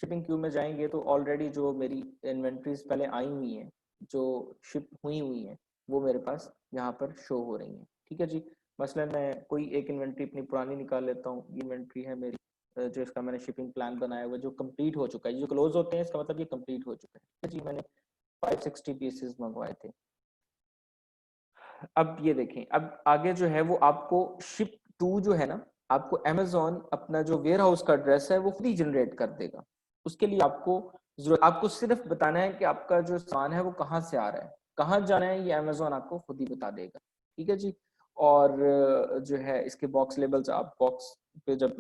शिपिंग क्यू में जाएंगे तो ऑलरेडी जो मेरी इन्वेंट्रीज पहले आई हुई हैं, जो शिप हुई हुई हैं, वो मेरे पास यहाँ पर शो हो रही हैं। ठीक है जी, मसलन मैं कोई एक इन्वेंट्री अपनी पुरानी निकाल लेता हूँ। ये इन्वेंट्री है मेरी जो इसका मैंने शिपिंग प्लान बनाया हुआ है, जो कंप्लीट हो चुका है। जो क्लोज होते हैं इसका मतलब ये कंप्लीट हो चुका है। ठीक है जी, मैंने 560 पीसेस मंगवाए थे। अब ये देखें, अब आगे जो है वो आपको शिप टू जो है ना, आपको अमेजोन अपना जो वेयर हाउस का एड्रेस है वो खुद ही जनरेट कर देगा। उसके लिए आपको जरूरत, आपको सिर्फ बताना है कि आपका जो सामान है वो कहाँ से आ रहा है, कहाँ जाना है, ये अमेजोन आपको खुद ही बता देगा। ठीक है जी, और जो है इसके बॉक्स लेबल्स आप बॉक्स पे जब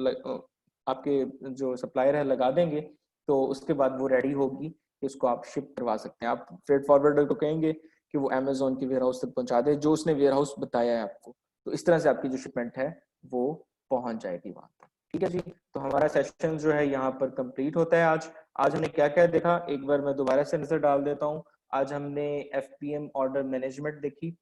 आपके जो सप्लायर है लगा देंगे तो उसके बाद वो रेडी होगी कि उसको आप शिप करवा सकते हैं। आप फ्रेट फॉरवर्डर को कहेंगे कि वो अमेजोन के वेयर हाउस तक पहुंचा दे जो उसने वेयर हाउस बताया है आपको, तो इस तरह से आपकी जो शिपमेंट है वो पहुंच जाएगी वहां तक। ठीक है जी, तो हमारा सेशन जो है यहाँ पर कंप्लीट होता है। आज हमने क्या क्या देखा, एक बार मैं दोबारा से नजर डाल देता हूँ। आज हमने एफपीएम ऑर्डर मैनेजमेंट देखी,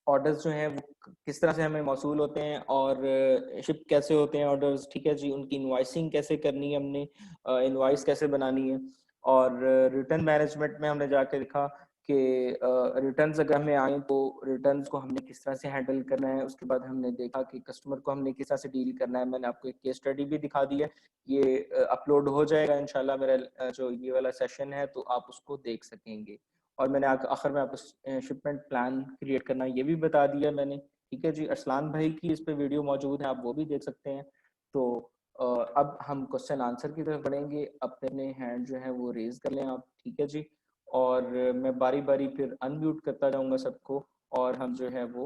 ऑर्डर्स जो हैं वो किस तरह से हमें मौसूल होते हैं और शिप कैसे होते हैं ऑर्डर्स। ठीक है जी, उनकी इनवाइसिंग कैसे करनी है, हमने इनवाइस कैसे बनानी है। और रिटर्न मैनेजमेंट में हमने जाके देखा कि रिटर्न्स अगर हमें आए तो रिटर्न्स को हमने किस तरह से हैंडल करना है। उसके बाद हमने देखा कि कस्टमर को हमने किस तरह से डील करना है। मैंने आपको एक केस स्टडी भी दिखा दी है, ये अपलोड हो जाएगा इंशाल्लाह मेरा जो ये वाला सेशन है, तो आप उसको देख सकेंगे। और मैंने आखिर में आपको शिपमेंट प्लान क्रिएट करना ये भी बता दिया मैंने। ठीक है जी, अरसलान भाई की इस पे वीडियो मौजूद है, आप वो भी देख सकते हैं। तो अब हम क्वेश्चन आंसर की तरफ बढ़ेंगे। अपने हैंड जो है वो रेज कर लें आप। ठीक है जी, और मैं बारी बारी फिर अनम्यूट करता जाऊंगा सबको और हम जो है वो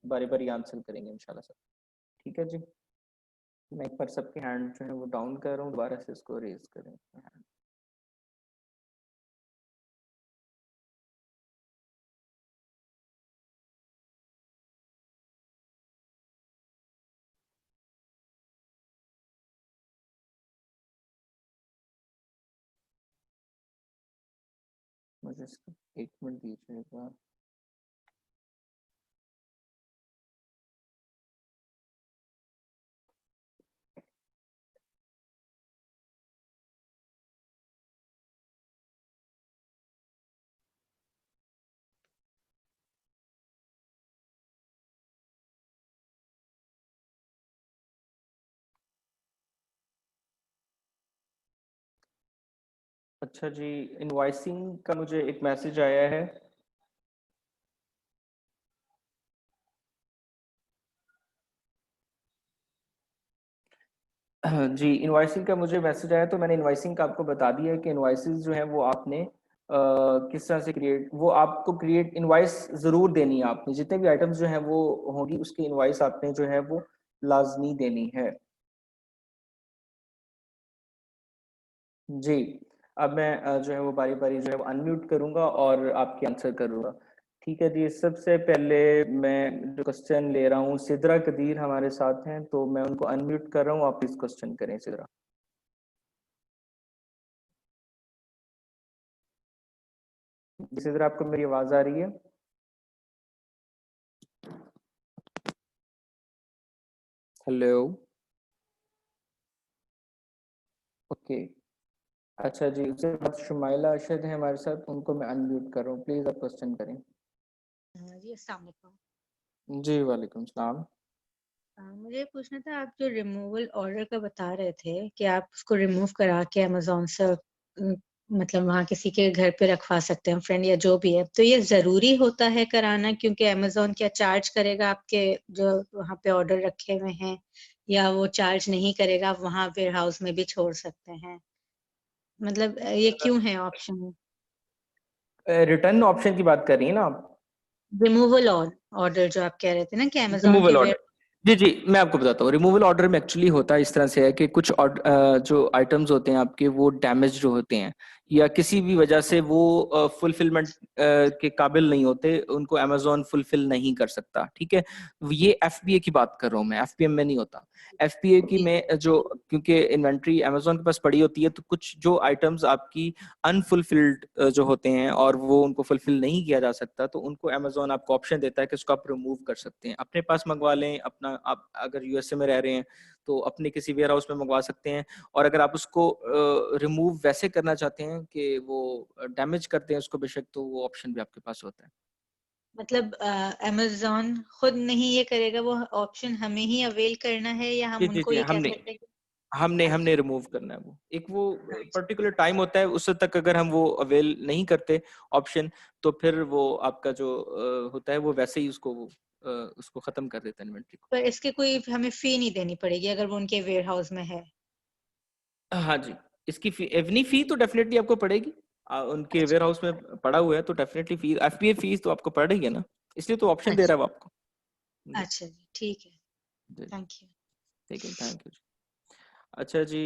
बारी बारी आंसर करेंगे इंशाल्लाह सब। ठीक है जी, मैं एक बार सबके हैंड जो है वो डाउन कर रहा हूँ, दोबारा से इसको रेज करें। मुझे इसको 1 मिनट दीजिएगा। अच्छा जी, इनवॉइसिंग का मुझे एक मैसेज आया है। जी, इनवॉइसिंग का मुझे मैसेज आया, तो मैंने इनवॉइसिंग का आपको बता दिया है कि इनवॉइसेस जो हैं वो आपने किस तरह से क्रिएट, वो आपको क्रिएट इनवॉइस जरूर देनी है। आपने जितने भी आइटम्स जो हैं वो होंगी उसकी इनवॉइस आपने जो है वो लाजमी देनी है। जी, अब मैं जो है वो बारी बारी जो है वो अनम्यूट करूंगा और आपके आंसर करूंगा। ठीक है जी, सबसे पहले मैं जो क्वेश्चन ले रहा हूँ, सिद्रा कदीर हमारे साथ हैं, तो मैं उनको अनम्यूट कर रहा हूँ, आप इस क्वेश्चन करें सिद्रा। सिद्रा, आपको मेरी आवाज आ रही है? हेलो। ओके, अच्छा जी, उसके बाद शुमाइला अरशद है हमारे साथ, उनको मैं अनम्यूट कर रहा हूँ, प्लीज आप क्वेश्चन करें। जी अस्सलाम वालेकुम। जी वालेकुम सलाम। मुझे पूछना था, आप जो रिमूवल ऑर्डर का बता रहे थे कि आप उसको रिमूव करा के अमेजोन से मतलब वहाँ किसी के घर पे रखवा सकते हैं, फ्रेंड या जो भी है, तो ये जरूरी होता है कराना? क्योंकि अमेजोन क्या चार्ज करेगा आपके जो वहाँ पे ऑर्डर रखे हुए हैं, या वो चार्ज नहीं करेगा, आप वहाँ वेयर हाउस में भी छोड़ सकते हैं? मतलब ये क्यों है ऑप्शन? रिटर्न ऑप्शन की बात कर रही है ना आप? रिमूवल ऑर्डर जो आप कह रहे थे ना कि अमेजोन के रिमूवल ऑर्डर, वेयर। जी जी, मैं आपको बताता हूँ। रिमूवल ऑर्डर में एक्चुअली होता है इस तरह से है कि कुछ जो आइटम्स होते हैं आपके वो डैमेज जो होते हैं या किसी भी वजह से वो फुलफिलमेंट के काबिल नहीं होते, उनको अमेजोन फुलफिल नहीं कर सकता। ठीक है, ये एफबीए की बात कर रहा हूँ मैं, एफपीएम में नहीं होता। एफपीए की में जो, क्योंकि इन्वेंट्री अमेजोन के पास पड़ी होती है, तो कुछ जो आइटम्स आपकी अनफुलफिल्ड जो होते हैं और वो उनको फुलफिल नहीं किया जा सकता, तो उनको अमेजोन आपको ऑप्शन देता है कि उसको आप रिमूव कर सकते हैं, अपने पास मंगवा लें। अपना आप अगर यूएसए में रह रहे हैं तो अपने किसी वेयर हाउस में मंगवा सकते हैं। और अगर आप उसको रिमूव वैसे करना चाहते हैं कि वो डैमेज करते हैं उसको बेशक, तो वो ऑप्शन भी आपके पास होता है। मतलब अमेजोन खुद नहीं ये करेगा, वो ऑप्शन हमें ही अवेल करना है, या जी हम जी उनको जी, ये कह हमने सकते हैं कि हमने अच्छा। हमने रिमूव करना है। वो एक वो अच्छा। पर्टिकुलर टाइम होता है, उस तक अगर हम वो अवेल नहीं करते ऑप्शन, तो फिर वो आपका जो होता है वो वैसे ही उसको खत्म कर देता है इन्वेंट्री को। पर इसके कोई हमें फी नहीं देनी पड़ेगी अगर वो उनके वेयर हाउस में है? हाँ जी, इसकी फी, एवनी फी तो डेफिनेटली आपको पड़ेगी। उनके वेयर अच्छा। हाउस में पड़ा हुआ है तो डेफिनेटली फी, एफपीए फीस तो आपको पड़ेगी ना, इसलिए तो ऑप्शन दे रहा अच्छा। है वो आपको। अच्छा जी, ठीक है, जी थैंक यू। ठीक है, थैंक यू। अच्छा जी,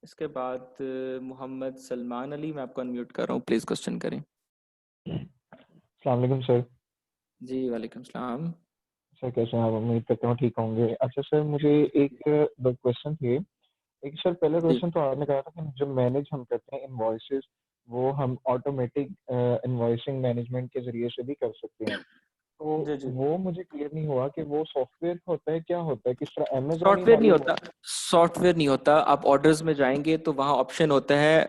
इसके बाद मोहम्मद सलमान अली, मैं आपको अनम्यूट कर रहा हूँ, प्लीज क्वेश्चन करें। अस्सलाम वालेकुम सर। जी वालेकुम सलाम। सर कैसे हैं आप? उम्मीद करता हूँ ठीक होंगे। अच्छा सर, मुझे एक दो क्वेश्चन थे। एक सर, पहला जी क्वेश्चन तो आपने कहा था कि जो मैनेज हम करते हैं इनवॉइसेस, वो हम ऑटोमेटिक इनवॉइसिंग मैनेजमेंट के जरिए से भी कर सकते हैं। तो जी जी। वो मुझे क्लियर नहीं हुआ कि वो सॉफ्टवेयर होता है, क्या होता है, किस तरह अमेज़न ही सॉफ्टवेयर नहीं मालूम होता, होता है? सॉफ्टवेयर नहीं होता। आप ऑर्डर्स में जाएंगे तो वहां ऑप्शन होता है,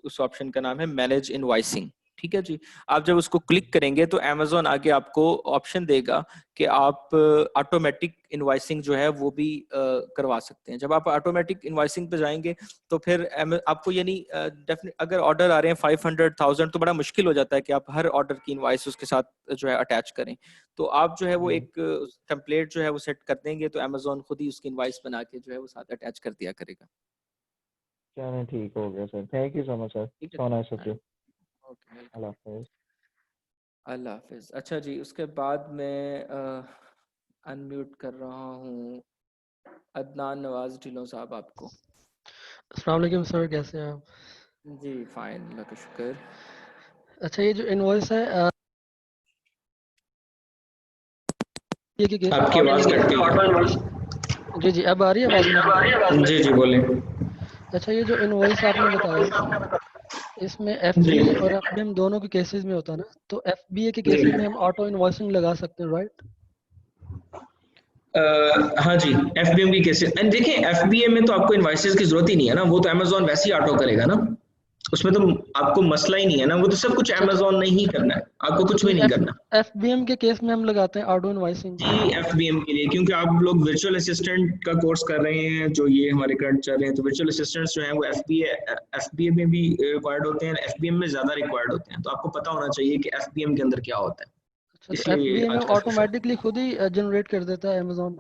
उस ऑप्शन का नाम है मैनेज इनवॉइसिंग। ठीक है जी। आप जब उसको क्लिक करेंगे तो अमेजोन आगे आपको ऑप्शन देगा कि आप ऑटोमेटिक इनवॉइसिंग जो है वो भी करवा सकते हैं। जब आप ऑटोमेटिक इनवॉइसिंग पे जाएंगे तो फिर आपको यानी डेफिनेट अगर ऑर्डर आ रहे हैं 500,000 तो बड़ा मुश्किल हो जाता है कि आप हर ऑर्डर की इनवॉइस उसके साथ जो है अटैच करें। तो आप जो है वो जी, एक टेम्पलेट जो है वो सेट कर देंगे तो अमेजोन खुद ही उसकी इनवॉइस बना के जो है वो साथ अटैच कर दिया करेगा। चलो ठीक हो गया sir. Thank you so much sir. ठीक है। So nice of you. Okay, welcome. अल्लाह हाफ़िज़। अल्लाह हाफिज। अच्छा जी, उसके बाद मैं अनम्यूट कर रहा हूँ अदनान नवाज ढिल्लों साहब आपको। अस्सलाम वालेकुम सर, कैसे हैं आप? जी फाइन, अल्लाह का शुक्र। अच्छा, ये जो इनवॉइस है ये के केस में आपकी ऑटो आवाज कट इनवॉइस। गई। जी जी, अब आ रही है आवाज़ मेरी? जी जी बोले। अच्छा, ये जो इनवॉइस आपने बताया इसमें जी एफबीए और एफबीएम दोनों के केसेस में होता है ना, तो एफबीए के जी केसेस में हम ऑटो इनवॉइसिंग लगा सकते हैं, राइट? हाँ जी, एफबीएम की केसेस एंड देखिए, एफबीएम में तो आपको इनवॉइसेस की जरूरत ही नहीं है ना, वो तो अमेजोन वैसे ही ऑटो करेगा ना, उसमें तो आपको मसला ही नहीं है ना, वो तो सब कुछ अच्छा अच्छा अमेजोन ने ही करना है, आपको अच्छा, कुछ तो भी नहीं करना। एफबीएम के केस में हम लगाते हैं ऑटो इनवॉइसिंग। जी एफबीएम के लिए, क्योंकि आप लोग वर्चुअल असिस्टेंट का कोर्स कर रहे हैं, जो ये हमारे करंट चल रहे हैं, तो वर्चुअल असिस्टेंट्स जो हैं वो एफबीए में भी रिक्वायर्ड होते हैं, एफबीएम में ज्यादा रिक्वायर्ड होते हैं, तो आपको पता होना चाहिए कि एफबीएम के अंदर क्या होता है, अच्छा, तो इसलिए एफबीए में आज का सेशन। ऑटोमेटिकली खुद ही जनरेट कर देता है अमेजोन।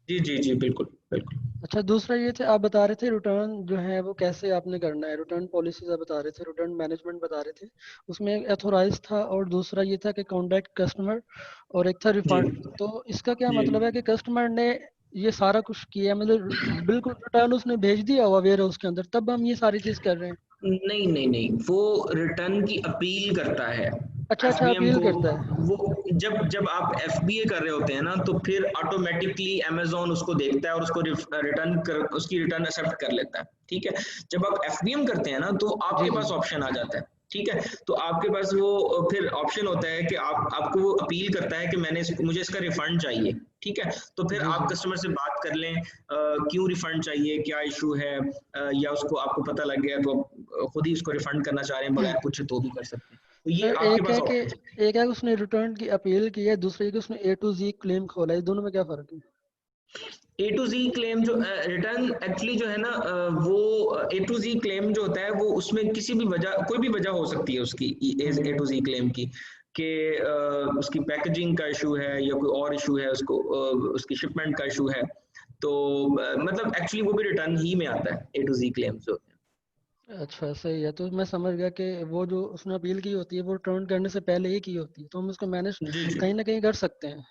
जी जी जी बिल्कुल बिल्कुल। अच्छा, दूसरा ये थे, आप बता रहे थे रिटर्न जो है वो कैसे आपने करना है, रिटर्न पॉलिसीज आप बता रहे थे, रिटर्न मैनेजमेंट बता रहे थे। उसमें एक एथोराइज था और दूसरा ये था कि कॉन्टैक्ट कस्टमर और एक था जी रिफंड। तो इसका क्या जी मतलब है कि कस्टमर ने ये सारा कुछ किया, मतलब बिल्कुल रिटर्न उसने भेज दिया हुआ वेयर हाउस के अंदर, तब हम ये सारी चीज कर रहे हैं? नहीं नहीं नहीं, वो रिटर्न की अपील करता है अच्छा अच्छा, एफबीएम अपील को। करता है। वो जब जब आप एफबीए कर रहे होते हैं ना, तो फिर ऑटोमेटिकली अमेजोन उसको देखता है और उसको रिटर्न कर, उसकी रिटर्न एक्सेप्ट कर लेता है। ठीक है। जब आप एफबीएम करते हैं ना, तो जी आपके जी। पास ऑप्शन आ जाता है। ठीक है। तो आपके पास वो फिर ऑप्शन होता है कि आपको वो अपील करता है कि मुझे इसका रिफंड चाहिए। ठीक है। तो फिर जी आप जी। कस्टमर से बात कर लें, क्यों रिफंड चाहिए, क्या इशू है, या उसको आपको पता लग गया तो खुद ही उसको रिफंड करना चाह रहे हैं बगैर पूछे तो भी कर सकते हैं। तो ये सर, आपके एक पास है कि ऑप्शन। एक है कि उसने रिटर्न की अपील की है, दूसरी है कि उसने ए टू जी क्लेम खोला है, इस दोनों में क्या फर्क है? ए टू जी क्लेम जो रिटर्न एक्चुअली जो है ना, वो ए टू जी क्लेम जो होता है वो उसमें किसी भी वजह, कोई भी वजह हो सकती है उसकी, ए टू जी क्लेम की, कि उसकी पैकेजिंग का इशू है या कोई और इशू है, उसको उसकी शिपमेंट का इशू है, तो मतलब एक्चुअली वो भी रिटर्न ही में आता है, ए टू जी क्लेम्स जो होते अच्छा, सही है, तो मैं समझ गया कि वो जो उसने अपील की होती है वो रिटर्न करने से पहले ही की होती है, तो हम उसको मैनेज हैं। जी जी। कहीं ना कहीं कर सकते हैं,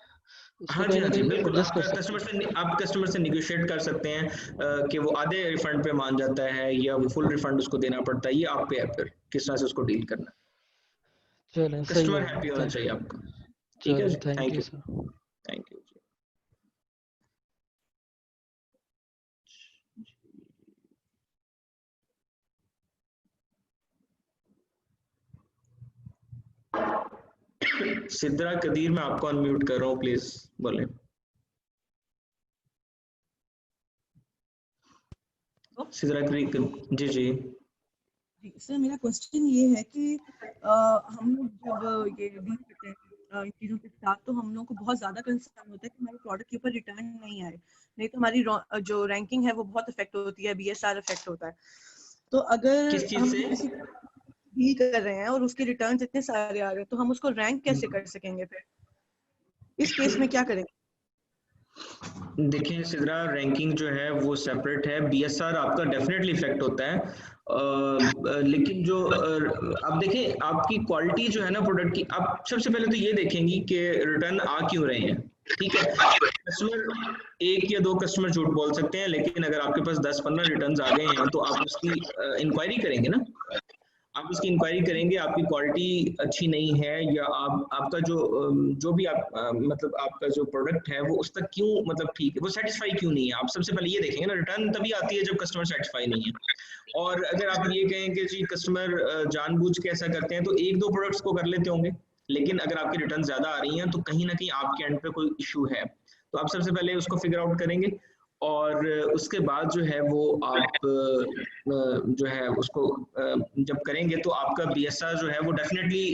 उसको हाँ कहीं जी, ना हाँ जी, कहीं बिल्कुल। एडजस्ट कर सकते हैं। आप कस्टमर से निगोशिएट कर सकते हैं कि वो आधे रिफंड पे मान जाता है या वो फुल रिफंड उसको देना पड़ता है, ये आप पे है फिर किस तरह से उसको डील करना चलें, है। सही कस्टमर है जी, हैप्पी होना थैंक चाहिए यू। आपका। ठीक है चलें, जी, thank thank you you. Sir. Thank you जी। सिद्रा कदीर, मैं आपको अनम्यूट कर रहा हूँ, प्लीज बोलें। सिद्रा कदीर जी जी। जी, सर मेरा क्वेश्चन ये है कि हम लोग जब ये डील करते हैं इन चीज़ों के साथ, तो हम लोग को बहुत ज़्यादा कंसर्न होता है कि हमारे प्रोडक्ट के ऊपर रिटर्न नहीं आए, नहीं तो हमारी जो रैंकिंग है वो बहुत इफेक्ट होती है, बीएसआर इफेक्ट होता है। तो अगर किस चीज हम से? किसी डील कर रहे हैं और उसके रिटर्न इतने सारे आ रहे हैं, तो हम उसको रैंक कैसे कर सकेंगे फिर? इस केस में क्या करेंगे? देखें सिद्रा, रैंकिंग जो है वो सेपरेट है, बीएसआर आपका डेफिनेटली इफेक्ट होता है, लेकिन जो आप देखें आपकी क्वालिटी जो है ना प्रोडक्ट की, आप सबसे पहले तो ये देखेंगी कि रिटर्न आ क्यों रहे हैं, ठीक है। कस्टमर एक या दो कस्टमर झूठ बोल सकते हैं, लेकिन अगर आपके पास 10-15 रिटर्न्स आ गए हैं तो आप उसकी इंक्वायरी करेंगे ना, आप उसकी इंक्वायरी करेंगे, आपकी क्वालिटी अच्छी नहीं है या आपका जो भी आप मतलब आपका जो प्रोडक्ट है वो उस तक क्यों मतलब ठीक है, वो सेटिस्फाई क्यों नहीं है, आप सबसे पहले ये देखेंगे ना। रिटर्न तभी आती है जब कस्टमर सेटिस्फाई नहीं है। और अगर आप ये कहें कि जी कस्टमर जानबूझ के ऐसा करते हैं तो एक दो प्रोडक्ट्स को कर लेते होंगे, लेकिन अगर आपकी रिटर्न ज्यादा आ रही हैं तो कहीं ना कहीं आपके एंड पे कोई इशू है, तो आप सबसे पहले उसको फिगर आउट करेंगे और उसके बाद जो है वो आप जो है उसको जब करेंगे तो आपका बीएसआर जो है वो डेफिनेटली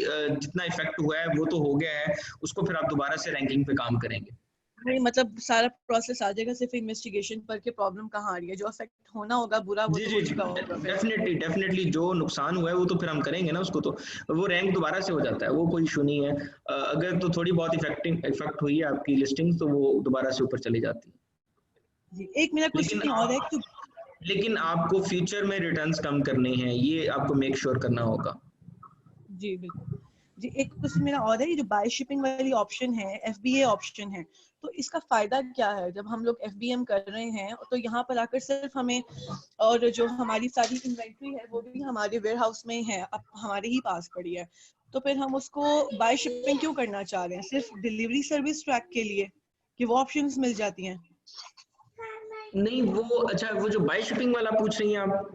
जितना इफेक्ट हुआ है वो तो हो गया है, उसको फिर आप दोबारा से रैंकिंग पे काम करेंगे। नहीं मतलब सारा प्रोसेस आ जाएगा, सिर्फ इन्वेस्टिगेशन पर के प्रॉब्लम कहाँ आ रही है, जो इफेक्ट होना होगा बुरा वो जी तो जी हो जी चुका होगा फिर। डेफिनेटली जो नुकसान हुआ है वो तो फिर हम करेंगे ना उसको, तो वो रैंक दोबारा से हो जाता है, वो कोई इशू नहीं है। अगर तो थोड़ी बहुत इफेक्ट हुई है आपकी लिस्टिंग तो वो दोबारा से ऊपर चली जाती है। जी एक मेरा क्वेश्चन और है कि लेकिन आपको फ्यूचर में रिटर्न्स कम करने हैं, ये आपको मेक श्योर करना होगा। जी बिल्कुल जी। एक क्वेश्चन मेरा और है, ये जो बाय शिपिंग वाली ऑप्शन है, एफबीए ऑप्शन है, तो इसका फायदा क्या है? जब हम लोग एफबीएम कर रहे हैं तो यहाँ पर आकर सिर्फ हमें, और जो हमारी सारी इन्वेंट्री है वो भी हमारे वेयर हाउस में है, अब हमारे ही पास पड़ी है, तो फिर हम उसको बाय शिपिंग क्यों करना चाह रहे हैं? सिर्फ डिलीवरी सर्विस ट्रैक के लिए कि वो ऑप्शंस मिल जाती हैं? नहीं वो अच्छा, वो जो बाय शिपिंग वाला पूछ रही हैं आप?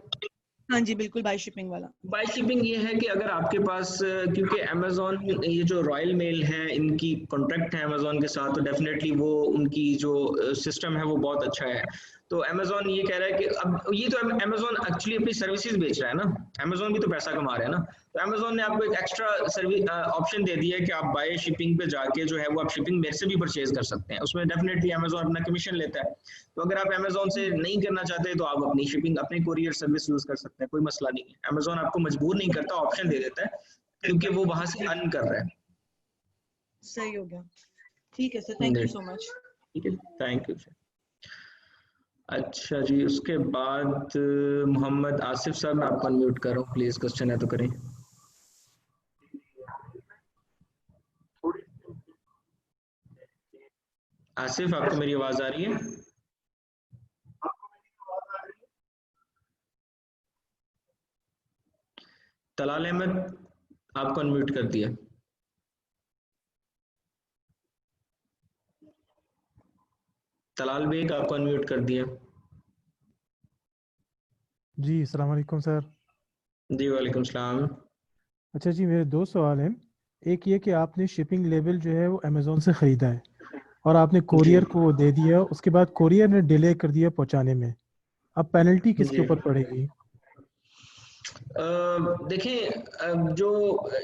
हाँ जी बिल्कुल, बाय शिपिंग वाला। बाय शिपिंग ये है कि अगर आपके पास क्योंकि अमेजोन ये जो रॉयल मेल है इनकी कॉन्ट्रैक्ट है अमेजोन के साथ, तो डेफिनेटली वो उनकी जो सिस्टम है वो बहुत अच्छा है। तो अमेजोन ये कह रहा है कि अब ये तो अमेजोन एक्चुअली अपनी सर्विसेज बेच रहा है ना, अमेजोन भी तो पैसा कमा रहा है ना, तो अमेजोन ने आपको एक एक्स्ट्रा सर्विस ऑप्शन दे दिया है कि आप बाय शिपिंग पे जाके जो है वो आप शिपिंग मेरे से भी परचेज कर सकते हैं, उसमें डेफिनेटली अमेजोन अपना कमीशन लेता है। तो अगर आप अमेजोन से नहीं करना चाहते तो आप अपनी शिपिंग अपनी कोरियर सर्विस यूज कर सकते हैं, कोई मसला नहीं है। अमेजोन आपको मजबूर नहीं करता, ऑप्शन दे देता है क्योंकि वो वहां से अर्न कर रहा है। सही हो गया, ठीक है sir, thank you so much. ठीक है, थैंक यू। अच्छा जी, उसके बाद मोहम्मद आसिफ साहब, मैं आपको अनम्यूट कर रहा हूँ, प्लीज क्वेश्चन है तो करें। आसिफ, आपको मेरी आवाज आ रही है? तलाल अहमद, आपको अनम्यूट कर दिया। तलाल बेग, आपको अनम्यूट कर दिया। जी अस्सलाम वालेकुम सर। जी वालेकुम सलाम। अच्छा जी, मेरे दो सवाल हैं। एक ये कि आपने शिपिंग लेवल जो है वो अमेज़ोन से ख़रीदा है और आपने कोरियर को दे दिया, उसके बाद कोरियर ने डिले कर दिया पहुंचाने में, अब पेनल्टी किसके ऊपर पड़ेगी? देखें जो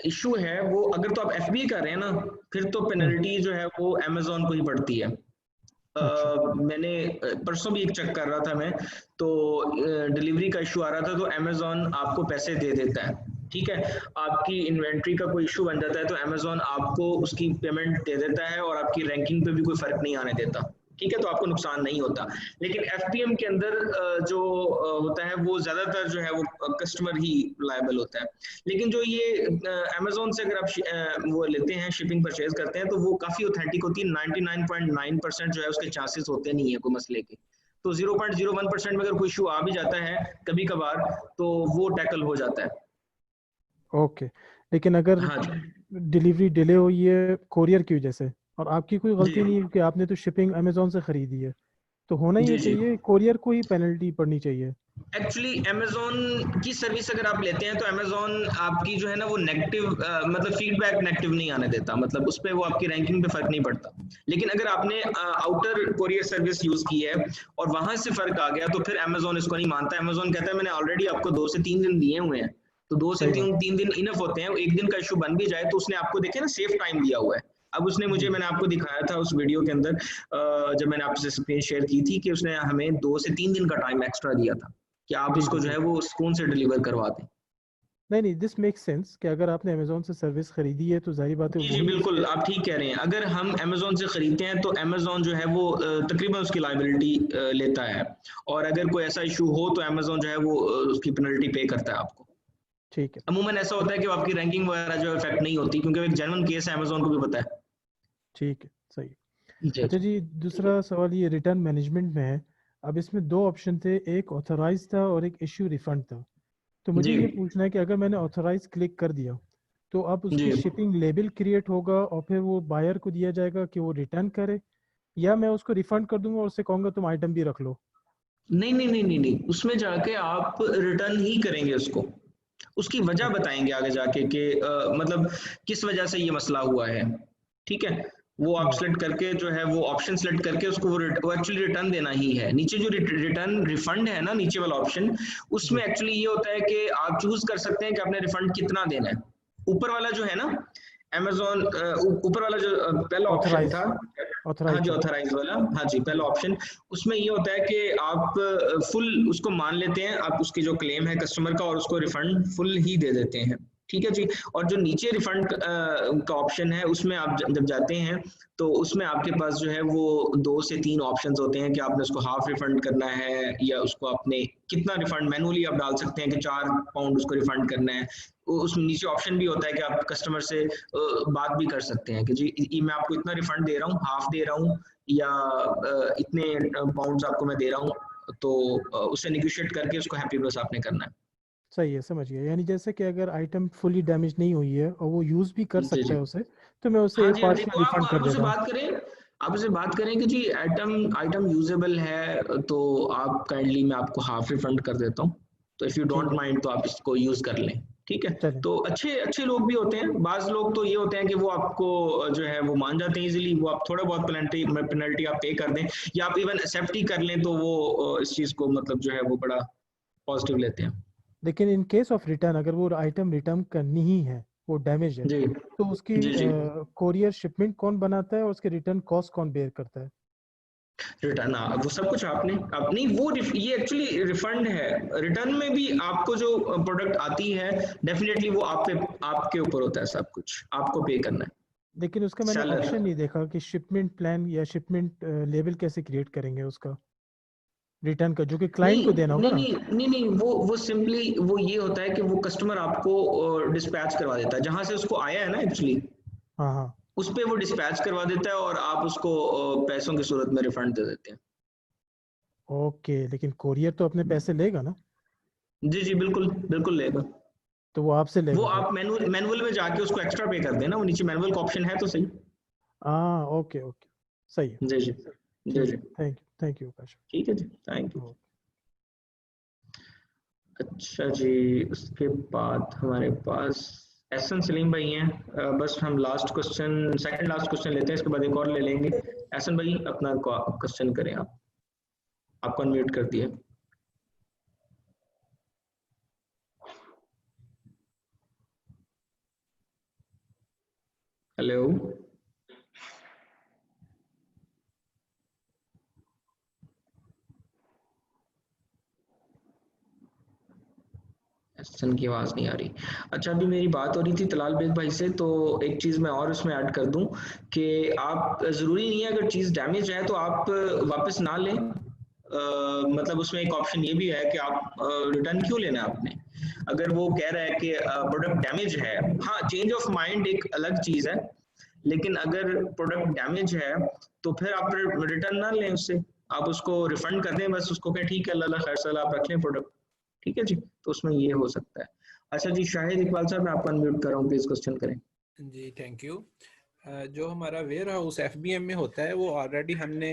इशू है वो, अगर तो आप एफबी कर रहे हैं ना, फिर तो पेनल्टी जो है वो अमेज़ोन को ही पड़ती है। मैंने परसों भी एक चेक कर रहा था मैं, तो डिलीवरी का इशू आ रहा था, तो अमेज़ोन आपको पैसे दे देता है, ठीक है। आपकी इन्वेंट्री का कोई इशू बन जाता है तो अमेज़ोन आपको उसकी पेमेंट दे देता है और आपकी रैंकिंग पे भी कोई फर्क नहीं आने देता, ठीक है, तो आपको नुकसान नहीं होता। लेकिन एफपीएम के अंदर जो होता है वो ज्यादातर जो है वो कस्टमर ही लायबल होता है। लेकिन जो ये अमेज़ोन से अगर आप वो लेते हैं, शिपिंग परचेज करते हैं, तो वो काफी ऑथेंटिक होती है। 99.9% जो है उसके चांसेस होते नहीं है कोई मसले के, तो 0.01% में अगर कोई इशू आ भी जाता है कभी कभार तो वो टैकल हो जाता है। ओके, लेकिन अगर हाँ डिलीवरी डिले हुई है कोरियर की वजह से और आपकी कोई गलती जी नहीं है कि आपने तो शिपिंग अमेज़ोन से खरीदी है, तो होना जी ही जी चाहिए, कोरियर को ही पेनल्टी पड़नी चाहिए। एक्चुअली अमेज़ोन की सर्विस अगर आप लेते हैं तो अमेज़ोन आपकी जो है ना वो नेगेटिव मतलब फीडबैक नेगेटिव नहीं आने देता, मतलब उस पर वो आपकी रैंकिंग पे फर्क नहीं पड़ता। लेकिन अगर आपने आउटर कोरियर सर्विस यूज की है और वहां से फर्क आ गया तो फिर अमेज़ोन इसको नहीं मानता। अमेज़ोन कहता है मैंने ऑलरेडी आपको 2 से 3 दिन दिए हुए हैं, तो 2 से 3 दिन इनफ होते हैं। एक दिन का इशू बन भी जाए तो उसने आपको देखे ना सेफ टाइम दिया हुआ है। अब उसने मुझे, मैंने आपको दिखाया था उस वीडियो के अंदर जब मैंने आपसे स्क्रीन शेयर की थी, कि उसने हमें 2 से 3 दिन का टाइम एक्स्ट्रा दिया था कि आप उसको जो है वो सुकून से डिलीवर करवा दें। नहीं, दिस मेक्स सेंस कि अगर आपने अमेजोन से सर्विस खरीदी है तो जाहिर बात है जी वही बिल्कुल, आप ठीक कह रहे हैं। अगर हम अमेजोन से खरीदते हैं तो अमेजोन जो है वो तकरीबन उसकी लायबिलिटी लेता है, और अगर कोई ऐसा इशू हो तो अमेजोन जो है वो उसकी पेनल्टी पे करता है आपको। ठीक है। अमूमन ऐसा होता है कि आपकी रैंकिंग वगैरह जो इफेक्ट नहीं होती, क्योंकि एक जेन्युइन केस है, अमेजोन को भी पता है। ठीक है, सही है। जी अच्छा जी, दूसरा सवाल ये रिटर्न मैनेजमेंट में है। अब इसमें दो ऑप्शन थे, एक ऑथराइज था और एक इश्यू रिफंड था। तो मुझे जी ये पूछना है कि अगर मैंने ऑथराइज क्लिक कर दिया तो अब उसकी जी शिपिंग लेबल क्रिएट होगा और फिर वो बायर को दिया जाएगा कि वो रिटर्न करे, या मैं उसको रिफंड कर दूंगा और उससे कहूंगा तुम आइटम भी रख लो? नहीं नहीं नहीं नहीं नहीं, उसमें जाके आप रिटर्न ही करेंगे उसको। उसकी वजह बताएंगे आगे जाके कि मतलब किस वजह से ये मसला हुआ है। ठीक है, वो आप सेलेक्ट करके जो है वो ऑप्शन सेलेक्ट करके उसको वो एक्चुअली रिटर्न देना ही है। नीचे जो रिटर्न रिफंड है ना, नीचे वाला ऑप्शन, उसमें एक्चुअली ये होता है कि आप चूज कर सकते हैं कि आपने रिफंड कितना देना है। ऊपर वाला जो है ना अमेजोन, ऊपर वाला जो पहला ऑप्शन ऑथराइज था, हाँ जी ऑथराइज ऑथराइज वाला, हाँ जी पहला ऑप्शन, उसमें ये होता है कि आप फुल उसको मान लेते हैं, आप उसकी जो क्लेम है कस्टमर का, और उसको रिफंड फुल ही दे देते हैं। ठीक है जी। और जो नीचे रिफंड का ऑप्शन है, उसमें आप जब जाते हैं तो उसमें आपके पास जो है वो 2 से 3 ऑप्शंस होते हैं कि आपने उसको हाफ रिफंड करना है, या उसको आपने कितना रिफंड मैनुअली आप डाल सकते हैं कि 4 पाउंड उसको रिफंड करना है। उसमें नीचे ऑप्शन भी होता है कि आप कस्टमर से बात भी कर सकते हैं कि जी मैं आपको इतना रिफंड दे रहा हूँ, हाफ दे रहा हूँ, या इतने पाउंड्स आपको मैं दे रहा हूँ, तो उससे निगोशिएट करके उसको हैप्पी बस आपने करना है। सही है, समझ गया। यानी जैसे कि अगर आइटम फुली डैमेज नहीं हुई है और वो यूज भी कर जी सकता जी है उसे, तो मैं उसे हाँ एक जी हाँ जी, पार्शियल तो रिफंड कर आप उससे देता हूँ। बात करें, आप उससे बात करें कि जी आइटम आइटम यूजेबल है, तो आप काइंडली मैं आपको हाफ रिफंड कर देता हूँ, तो इफ़ यू ठीक डोंट है, माइंड तो आप इसको यूज़ कर लें। ठीक है, चलें। तो अच्छे अच्छे लोग भी होते हैं, बाज़ लोग तो ये होते हैं कि वो आपको जो है वो मान जाते हैं इजीली, वो आप थोड़ा बहुत पेनल्टी आप पे कर दें, या आप इवन एक्सेप्ट ही कर लें, तो वो इस चीज़ को मतलब जो है वो बड़ा पॉजिटिव लेते हैं। लेकिन इन केस ऑफ रिटर्न, अगर वो आइटम रिटर्न करनी ही है, वो डैमेज है, जी तो उसकी जी जी कोरियर शिपमेंट कौन बनाता है और उसके रिटर्न कॉस्ट कौन बेयर करता है? रिटर्न, वो सब कुछ आपने आप नहीं, वो ये एक्चुअली रिफंड है। रिटर्न में भी आपको जो प्रोडक्ट आती है, डेफिनेटली वो आप पे आपके ऊपर होता है, सब कुछ आपको पे करना है। लेकिन उसका मैंने सेलर, ऑप्शन नहीं देखा कि शिपमेंट प्लान या शिपमेंट लेवल कैसे क्रिएट करेंगे उसका, रिटर्न का, जो कि क्लाइंट नहीं को देना होगा नहीं ना। नहीं नहीं नहीं, वो सिंपली वो ये होता है कि वो कस्टमर आपको डिस्पैच करवा देता है, जहां से उसको आया है ना एक्चुअली, हाँ हाँ। उस पे वो डिस्पैच करवा देता है, और आप उसको पैसों की सूरत में रिफंड दे देते हैं। ओके, लेकिन कोरियर तो अपने पैसे लेगा ना, जी जी बिल्कुल बिल्कुल लेगा। तो वो आपसे वो लेगा फिर। आप मैनुअल में जाके उसको एक्स्ट्रा पे कर देना, वो नीचे मैनुअल का ऑप्शन है तो सही। हाँ, ओके ओके, सही है। जी जी जी ठीक जी, है, थैंक यू काश। ठीक है जी, थैंक यू। ओके। अच्छा जी, उसके बाद हमारे पास एहसन सलीम भाई हैं। बस हम last question, second last question लेते हैं, इसके बाद एक और ले लेंगे। एहसन भाई अपना क्वेश्चन करें, आप, आपको अनम्यूट कर दिया। हेलो, एहसन की आवाज़ नहीं आ रही। अच्छा, अभी मेरी बात हो रही थी तलाल बेग भाई से, तो एक चीज़ मैं और उसमें ऐड कर दूं कि आप ज़रूरी नहीं है अगर चीज़ डैमेज है तो आप वापस ना लें। मतलब उसमें एक ऑप्शन ये भी है कि आप रिटर्न क्यों लेना है आपने, अगर वो कह रहा है कि प्रोडक्ट डैमेज है, हाँ चेंज ऑफ माइंड एक अलग चीज़ है, लेकिन अगर प्रोडक्ट डैमेज है तो फिर आप रिटर्न ना लें उससे, आप उसको रिफंड कर दें, बस उसको कहें ठीक है अल्लाह खैर सलाह, आप रख लें प्रोडक्ट। ठीक है जी, तो उसमें ये हो सकता है। अच्छा जी, शाहिद इकबाल साहब मैं आपको अनम्यूट कर रहा हूँ, प्लीज क्वेश्चन करें। जी थैंक यू। जो हमारा वेयर हाउस एफबीएम में होता है वो ऑलरेडी हमने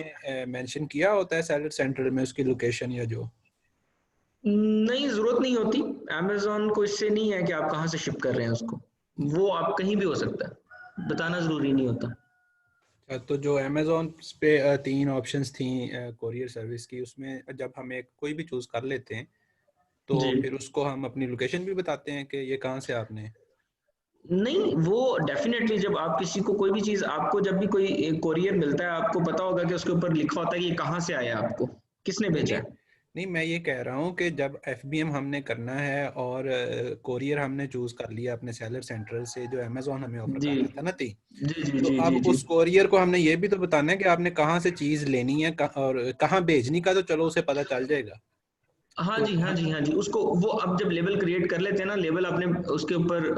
मेंशन किया होता है सेलर सेंटर में उसकी लोकेशन, या जो नहीं, जरूरत नहीं होती, अमेजोन को इससे नहीं है कि आप कहाँ से शिप कर रहे हैं उसको, वो आप कहीं भी हो सकता है, बताना जरूरी नहीं होता। तो जो अमेजोन पे 3 ऑप्शंस थी कोरियर सर्विस की, उसमें जब हम एक कोई भी चूज कर लेते हैं तो जी फिर उसको हम अपनी लोकेशन भी बताते हैं कि ये कहाँ से आपने। नहीं, वो डेफिनेटली जब आप किसी को कोई भी चीज, आपको जब भी कोई कोरियर मिलता है, आपको पता होगा कि उसके ऊपर लिखा होता है कि ये कहाँ से आया, आपको किसने नहीं भेजा नहीं है। नहीं, मैं ये कह रहा हूँ कि जब FBM हमने करना है और कोरियर हमने चूज कर लिया अपने सेलर सेंटर से जो अमेजोन हमें ऑफर जी कर रहा था ना ती, जी जी तो जी अब जी जी उस कोरियर को हमने ये भी तो बताना है कि आपने कहाँ से चीज लेनी है और कहाँ भेजनी का, तो चलो उसे पता चल जाएगा। हाँ तो जी हाँ जी हाँ जी, उसको वो अब जब लेबल क्रिएट कर लेते हैं ना, लेबल आपने उसके ऊपर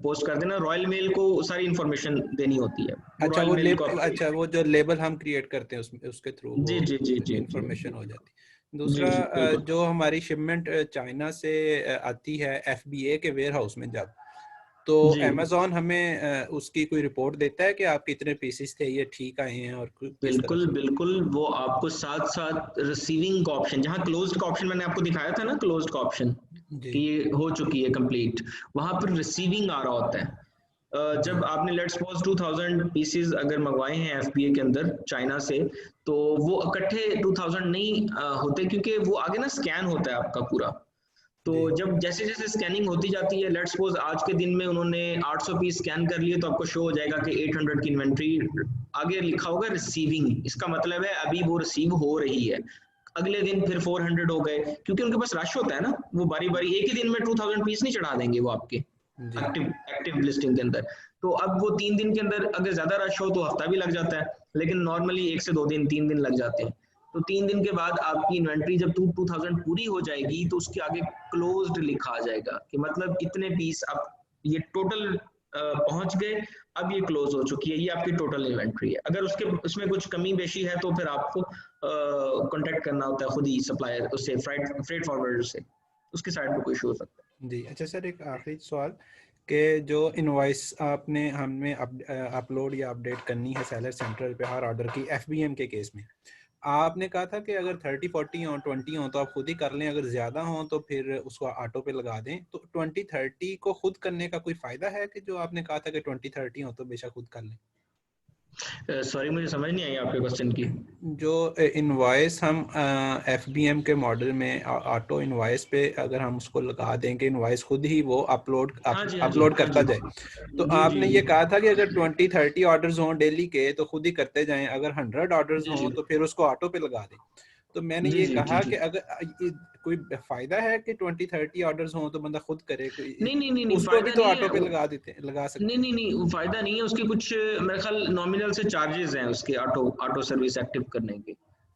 पोस्ट कर देना, रॉयल मेल को सारी इन्फॉर्मेशन देनी होती है, वो अच्छा रॉयल वो मेल को अच्छा वो जो लेबल हम क्रिएट करते हैं उसके थ्रू जी वो जी जी जी जी इंफॉर्मेशन हो जाती है। जी दूसरा जी बिल्कुल। जो हमारी शिपमेंट चाइना से आती है FBA के वेयर हाउस में, जब तो जी अमेजोन हमें उसकी कोई रिपोर्ट देता है कि आप कितने पीसेस थे, ये ठीक आए हैं और किस तरह बिल्कुल से? बिल्कुल, वो आपको साथ साथ रिसीविंग का ऑप्शन, जहाँ क्लोज्ड का ऑप्शन मैंने आपको दिखाया था ना, क्लोज्ड का ऑप्शन जी कि ये हो चुकी है कंप्लीट, वहां पर रिसीविंग आ रहा होता है। जी जब आपने लेट्स सपोज 2000 पीसेस अगर मंगवाए हैं FBA के अंदर चाइना से, तो वो इकट्ठे 2000 नहीं होते, क्योंकि वो आगे ना स्कैन होता है आपका पूरा। तो जी जब जैसे जैसे स्कैनिंग होती जाती है, लेट्स सपोज आज के दिन में उन्होंने 800 पीस स्कैन कर लिए, तो आपको शो हो जाएगा कि 800 की इन्वेंट्री, आगे लिखा होगा रिसीविंग, इसका मतलब है अभी वो रिसीव हो रही है। अगले दिन फिर 400 हो गए, क्योंकि उनके पास रश होता है ना, वो बारी बारी एक ही दिन में 2000 पीस नहीं चढ़ा देंगे वो आपके जी एक्टिव एक्टिव लिस्टिंग के अंदर। तो अब वो 3 दिन के अंदर अगर ज्यादा रश हो तो हफ्ता भी लग जाता है, लेकिन नॉर्मली 1 से 2 दिन 3 दिन लग जाते हैं। तो 3 दिन के बाद आपकी इन्वेंट्री जब 2000 पूरी हो जाएगी, तो उसके आगे क्लोज्ड लिखा आ जाएगा कि मतलब इतने पीस आप ये टोटल पहुंच गए, अब ये क्लोज हो चुकी है, ये आपकी टोटल इन्वेंट्री है। अगर उसके उसमें कुछ कमी बेशी है तो फिर आपको कांटेक्ट करना होता है खुद ही सप्लायर उससे, फ्रेट फॉरवर्डर से, उसके साइड पे कोई इशू हो सकता है। जी। अच्छा सर, एक आखिरी सवाल कि जो इनवॉइस आपने हमें अपलोड या अपडेट करनी है सेलर सेंटर पे हर ऑर्डर की, FBM के केस में आपने कहा था कि अगर 30 40 हो 20 हो तो आप खुद ही कर लें, अगर ज्यादा हो तो फिर उसको ऑटो पे लगा दें। तो 20 30 को खुद करने का कोई फायदा है कि जो आपने कहा था कि 20 30 हो तो बेशक खुद कर लें? सॉरी मुझे समझ नहीं आई आपके क्वेश्चन की। जो इनवॉइस हम FBM के मॉडल में ऑटो इनवॉइस पे अगर हम उसको लगा दें कि इनवॉइस खुद ही वो हाँ जी हाँ जी अपलोड हाँ करता जी जाए, तो जी जी आपने जी ये कहा था कि अगर 20 30 ऑर्डर्स हों डेली के तो खुद ही करते जाएं, अगर 100 ऑर्डर्स जी हों जी तो फिर उसको ऑटो पे लगा दें। तो मैंने जी ये जी कहा ठीक है। कि अगर कोई फायदा है कि 20 30 ऑर्डर्स हों तो बंदा खुद करे, नहीं नहीं नहीं नहीं, उसको भी फायदा तो नहीं ऑटो है पे लगा सकते नहीं हैं? नहीं नहीं, फायदा नहीं है उसके, कुछ मेरे ख्याल नॉमिनल से चार्जेस हैं उसके ऑटो ऑटो सर्विस एक्टिव करने के।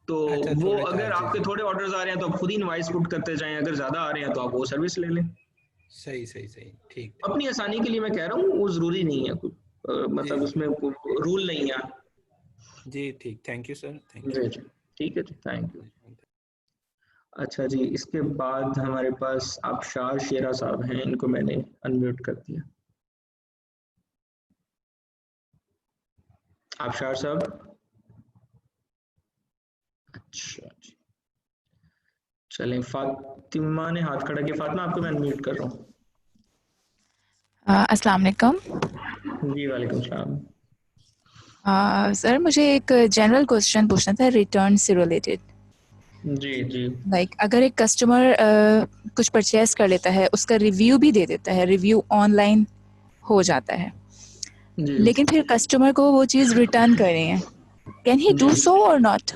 तो अच्छा, वो थोड़े अगर चार्जेस आपके हैं। थोड़े ऑर्डर्स आ रहे हैं तो आप खुद ही इनवाइस पुट करते जाएं, अगर ज्यादा आ रहे हैं तो आप वो सर्विस ले लें। सही सही सही, ठीक ठीक। अपनी आसानी के लिए मैं कह रहा हूँ, वो जरूरी नहीं है कुछ जी मतलब उसमें रूल नहीं है। जी ठीक, थैंक यू सर, थैंक जी जी ठीक है जी, थैंक यू। यू। अच्छा जी, इसके बाद हमारे पास आबशार शेरा साहब हैं, इनको मैंने अनम्यूट कर दिया। आबशार साहब, अच्छा जी, चलें, फातिमा ने हाथ खड़ा किया। फातिमा आपको मैं अनम्यूट कर रहा हूँ। अस्सलाम वालेकुम। जी वालेकुम सलाम। सर मुझे एक जनरल क्वेश्चन पूछना था रिटर्न से रिलेटेड। जी जी लाइक अगर एक कस्टमर कुछ परचेस कर लेता है, उसका रिव्यू भी दे देता है, रिव्यू ऑनलाइन हो जाता है, जी लेकिन फिर कस्टमर को वो चीज़ रिटर्न करनी है, कैन ही डू जी सो और नॉट?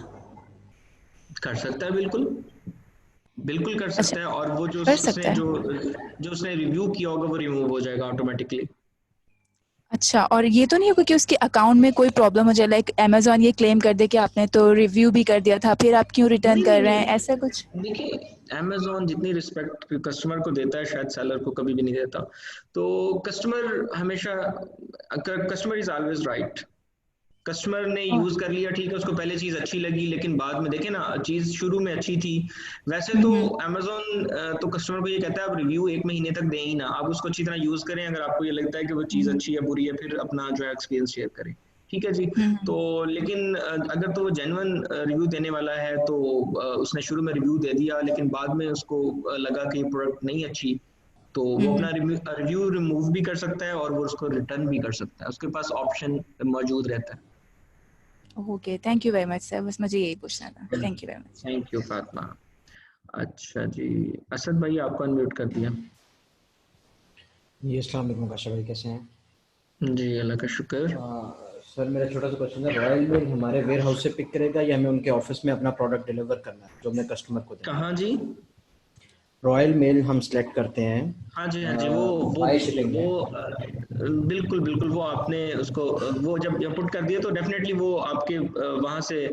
कर सकता है, बिल्कुल बिल्कुल कर अच्छा, सकता है। और वो जो कर उसने सकता है। जो उसने रिव्यू किया होगा वो रिमूव हो जाएगा ऑटोमेटिकली। अच्छा, और ये तो नहीं होगा कि उसके अकाउंट में कोई प्रॉब्लम हो जाए, लाइक अमेजोन ये क्लेम कर दे कि आपने तो रिव्यू भी कर दिया था, फिर आप क्यों रिटर्न नहीं कर नहीं रहे हैं, नहीं, ऐसा कुछ? देखिए, अमेजोन जितनी रिस्पेक्ट कस्टमर को देता है शायद सेलर को कभी भी नहीं देता। तो कस्टमर हमेशा, customer is always right. Customer ने यूज कर लिया, ठीक है, उसको पहले चीज अच्छी लगी, लेकिन बाद में देखे ना, चीज शुरू में अच्छी थी। वैसे तो हम्म अमेजोन तो कस्टमर को ये कहता है आप रिव्यू 1 महीने तक दें ही ना, आप उसको अच्छी तरह यूज करें, अगर आपको ये लगता है कि वो चीज हम्म अच्छी है बुरी है फिर अपना जो है एक्सपीरियंस शेयर करें। ठीक है जी। हम्म तो लेकिन अगर तो वो जेन्युइन रिव्यू देने वाला है तो उसने शुरू में रिव्यू दे दिया, लेकिन बाद में उसको लगा कि ये प्रोडक्ट नहीं अच्छी, तो वो हम्म अपना रिव्यू रिमूव भी कर सकता है और वो उसको रिटर्न भी कर सकता है, उसके पास ऑप्शन मौजूद रहता है। Okay, thank you very much sir, बस मुझे यही पूछना था। Thank you very much. Thank you Fatima. अच्छा जी, असद भाई आपको अनम्यूट कर दिया। जी अस्सलाम वालेकुम काशा भाई, कैसे हैं? जी अल्लाह का शुक्र। सर मेरा छोटा सा क्वेश्चन है, रॉयल मेल हमारे वेयर हाउस से पिक करेगा या हमें उनके ऑफिस में अपना प्रोडक्ट डिलीवर करना है जो हमने कस्टमर को देना? कहाँ जी? रॉयल मेल हम सिलेक्ट करते हैं। हाँ जी, हाँ जी, वो बिल्कुल बिल्कुल, वो आपने उसको वो जब पुट कर दिया तो डेफिनेटली वो आपके वहाँ से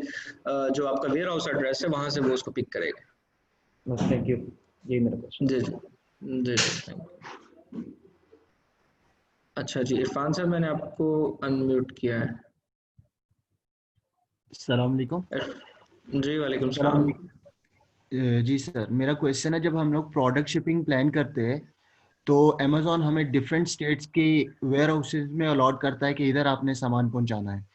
जो आपका वेयर हाउस एड्रेस है वहाँ से वो उसको पिक करेगा। थैंक यू, यही मेरा क्वेश्चन। जी जी जी, थैंक यू। अच्छा जी, इरफान सर मैंने आपको अनम्यूट किया है। अस्सलाम वालेकुम। जी वालेकुम सलाम। जी सर, मेरा क्वेश्चन है, जब हम लोग प्रोडक्ट शिपिंग प्लान करते हैं तो अमेज़ॉन हमें डिफरेंट स्टेट्स के वेयर हाउसेज में अलॉट करता है कि इधर आपने सामान पहुंचाना है।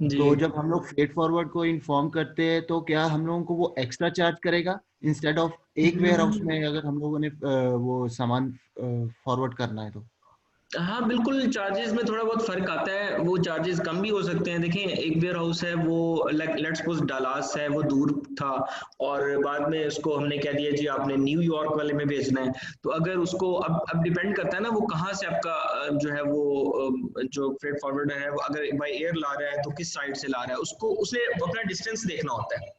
जी। तो जब हम लोग फ्रेट फॉरवर्ड को इन्फॉर्म करते हैं तो क्या हम लोगों को वो एक्स्ट्रा चार्ज करेगा इंस्टेड ऑफ एक वेयर हाउस में अगर हम लोगों ने वो सामान फॉरवर्ड करना है तो? हाँ बिल्कुल, चार्जेस में थोड़ा बहुत फर्क आता है, वो चार्जेस कम भी हो सकते हैं। देखें, एक वेयर हाउस है वो लेट्स सपोज डलास है, वो दूर था और बाद में उसको हमने कह दिया जी आपने न्यूयॉर्क वाले में भेजना है, तो अगर उसको अब डिपेंड करता है ना वो कहाँ से आपका जो है वो जो फ्रेट फॉरवर्ड है वो अगर बाय एयर ला रहा है तो किस साइड से ला रहा है, उसको उसे अपना डिस्टेंस देखना होता है।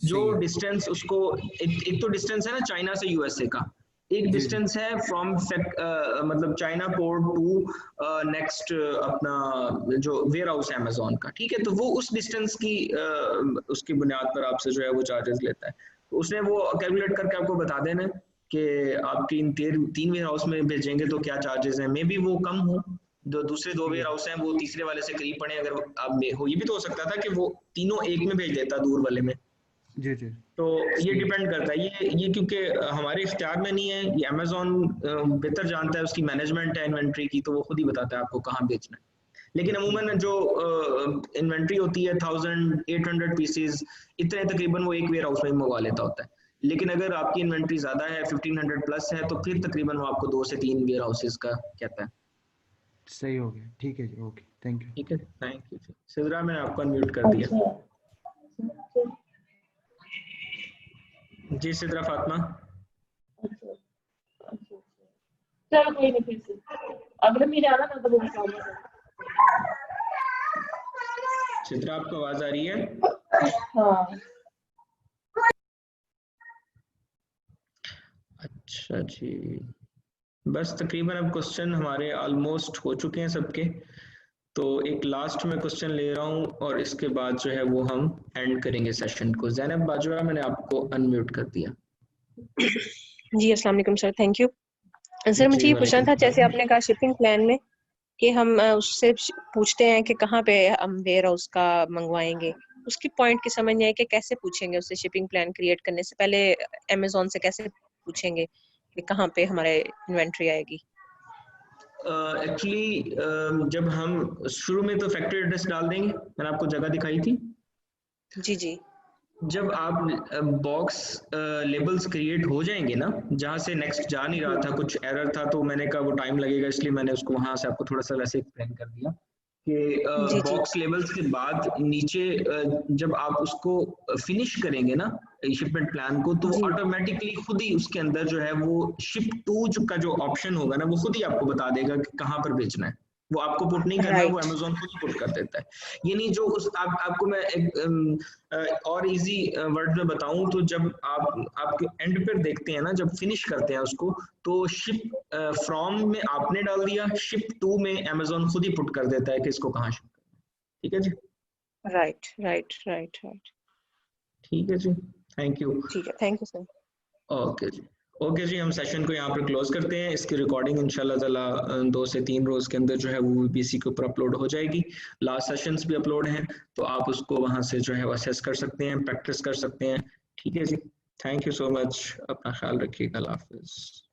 जो डिस्टेंस उसको एक तो डिस्टेंस है ना चाइना से यूएसए का, एक डिस्टेंस है फ्रॉम मतलब चाइना पोर्ट टू नेक्स्ट अपना जो वेयर हाउस है अमेज़न का, ठीक है, तो वो उस डिस्टेंस की उसकी बुनियाद पर आपसे जो है वो चार्जेस लेता है। तो उसने वो कैलकुलेट करके आपको बता देना कि आपकी इन तीन वेयर हाउस में भेजेंगे तो क्या चार्जेस हैं। मे बी वो कम हो, जो दूसरे दो वेयर हाउस हैं वो तीसरे वाले से करीब पड़े, अगर आप हो ये भी तो हो सकता था कि वो तीनों एक में भेज देता दूर वाले में। जी जी। तो ये डिपेंड करता है, ये क्योंकि हमारे इख्तियार में नहीं है, ये अमेज़न बेहतर जानता है, उसकी मैनेजमेंट है इन्वेंट्री की, तो वो खुद ही बताता है आपको कहाँ बेचना है। लेकिन अमूमन जो इन्वेंट्री होती है 1800 पीसेस, इतने तकरीबन वो एक वेयर हाउस में मंगवा लेता होता है। लेकिन अगर आपकी इन्वेंट्री ज़्यादा है 1500 प्लस है तो फिर तकरीबन वो आपको 2 से 3 वेयर हाउसेस का कहता है। सही हो गया, ठीक है जी, ओके, थैंक यू। ठीक है, थैंक यू। सिद्रा मैंने आपको अनम्यूट कर दिया। जी सिद्रा फातिमा। चलो कोई नहीं, फिर से अगर मेरे आना ना तो वो सामने। सिद्रा आपको आवाज आ रही है? हाँ। अच्छा जी, बस तकरीबन अब क्वेश्चन हमारे ऑलमोस्ट हो चुके हैं सबके, तो एक लास्ट में क्वेश्चन ले रहा हूं और इसके बाद जो है वो हम एंड करेंगे सेशन को। ज़ैनब बाजवा मैंने आपको अनम्यूट कर दिया। जी अस्सलाम वालेकुम सर, थैंक यू सर। मुझे ये पूछना था, जैसे आपने कहा शिपिंग प्लान में कि हम उससे पूछते हैं कि कहाँ पे हम वेयर हाउस का मंगवाएंगे, उसकी पॉइंट की समझ नहीं आई कि कैसे पूछेंगे उससे। शिपिंग प्लान क्रिएट करने से पहले अमेज़न से कैसे पूछेंगे कि कहाँ पे हमारे इन्वेंट्री आएगी? एक्चुअली जब हम शुरू में तो फैक्ट्री एड्रेस डाल देंगे, मैंने आपको जगह दिखाई थी। जी जी। जब आप बॉक्स लेबल्स क्रिएट हो जाएंगे ना, जहाँ से नेक्स्ट जा नहीं रहा था, कुछ एरर था, तो मैंने कहा वो टाइम लगेगा, इसलिए मैंने उसको वहां से आपको थोड़ा सा वैसे एक्सप्लेन कर दिया कि बॉक्स लेबल्स के बाद नीचे जब आप उसको फिनिश करेंगे ना शिपमेंट प्लान को, तो ऑटोमेटिकली खुद ही उसके अंदर जो है वो शिप टू का जो ऑप्शन होगा ना, वो खुद ही आपको बता देगा कि कहाँ पर बेचना है। वो आपको पुट नहीं करना, वो अमेज़न खुद ही पुट कर देता है। यानी जो उस आपको मैं एक और इजी वर्ड में बताऊं तो जब आप आपके एंड पर देखते हैं ना, जब फिनिश करते हैं उसको, तो शिप फ्रॉम में आपने डाल दिया, शिप टू में अमेज़न खुद ही पुट कर देता है कि इसको कहाँ शिप करना है। ठीक है जी? Right right right right. ठीक है जी, थैंक यू। ठीक है, थैंक यू सर। ओके जी, ओके जी, हम सेशन को यहाँ पर क्लोज करते हैं। इसकी रिकॉर्डिंग इंशाल्लाह ताला 2 से 3 रोज के अंदर जो है वो बीसी के ऊपर अपलोड हो जाएगी। लास्ट सेशंस भी अपलोड हैं, तो आप उसको वहाँ से जो है वो असेस कर सकते हैं, प्रैक्टिस कर सकते हैं। ठीक है जी, थैंक यू सो मच, अपना ख्याल रखिएगा, अल्लाह हाफिज़।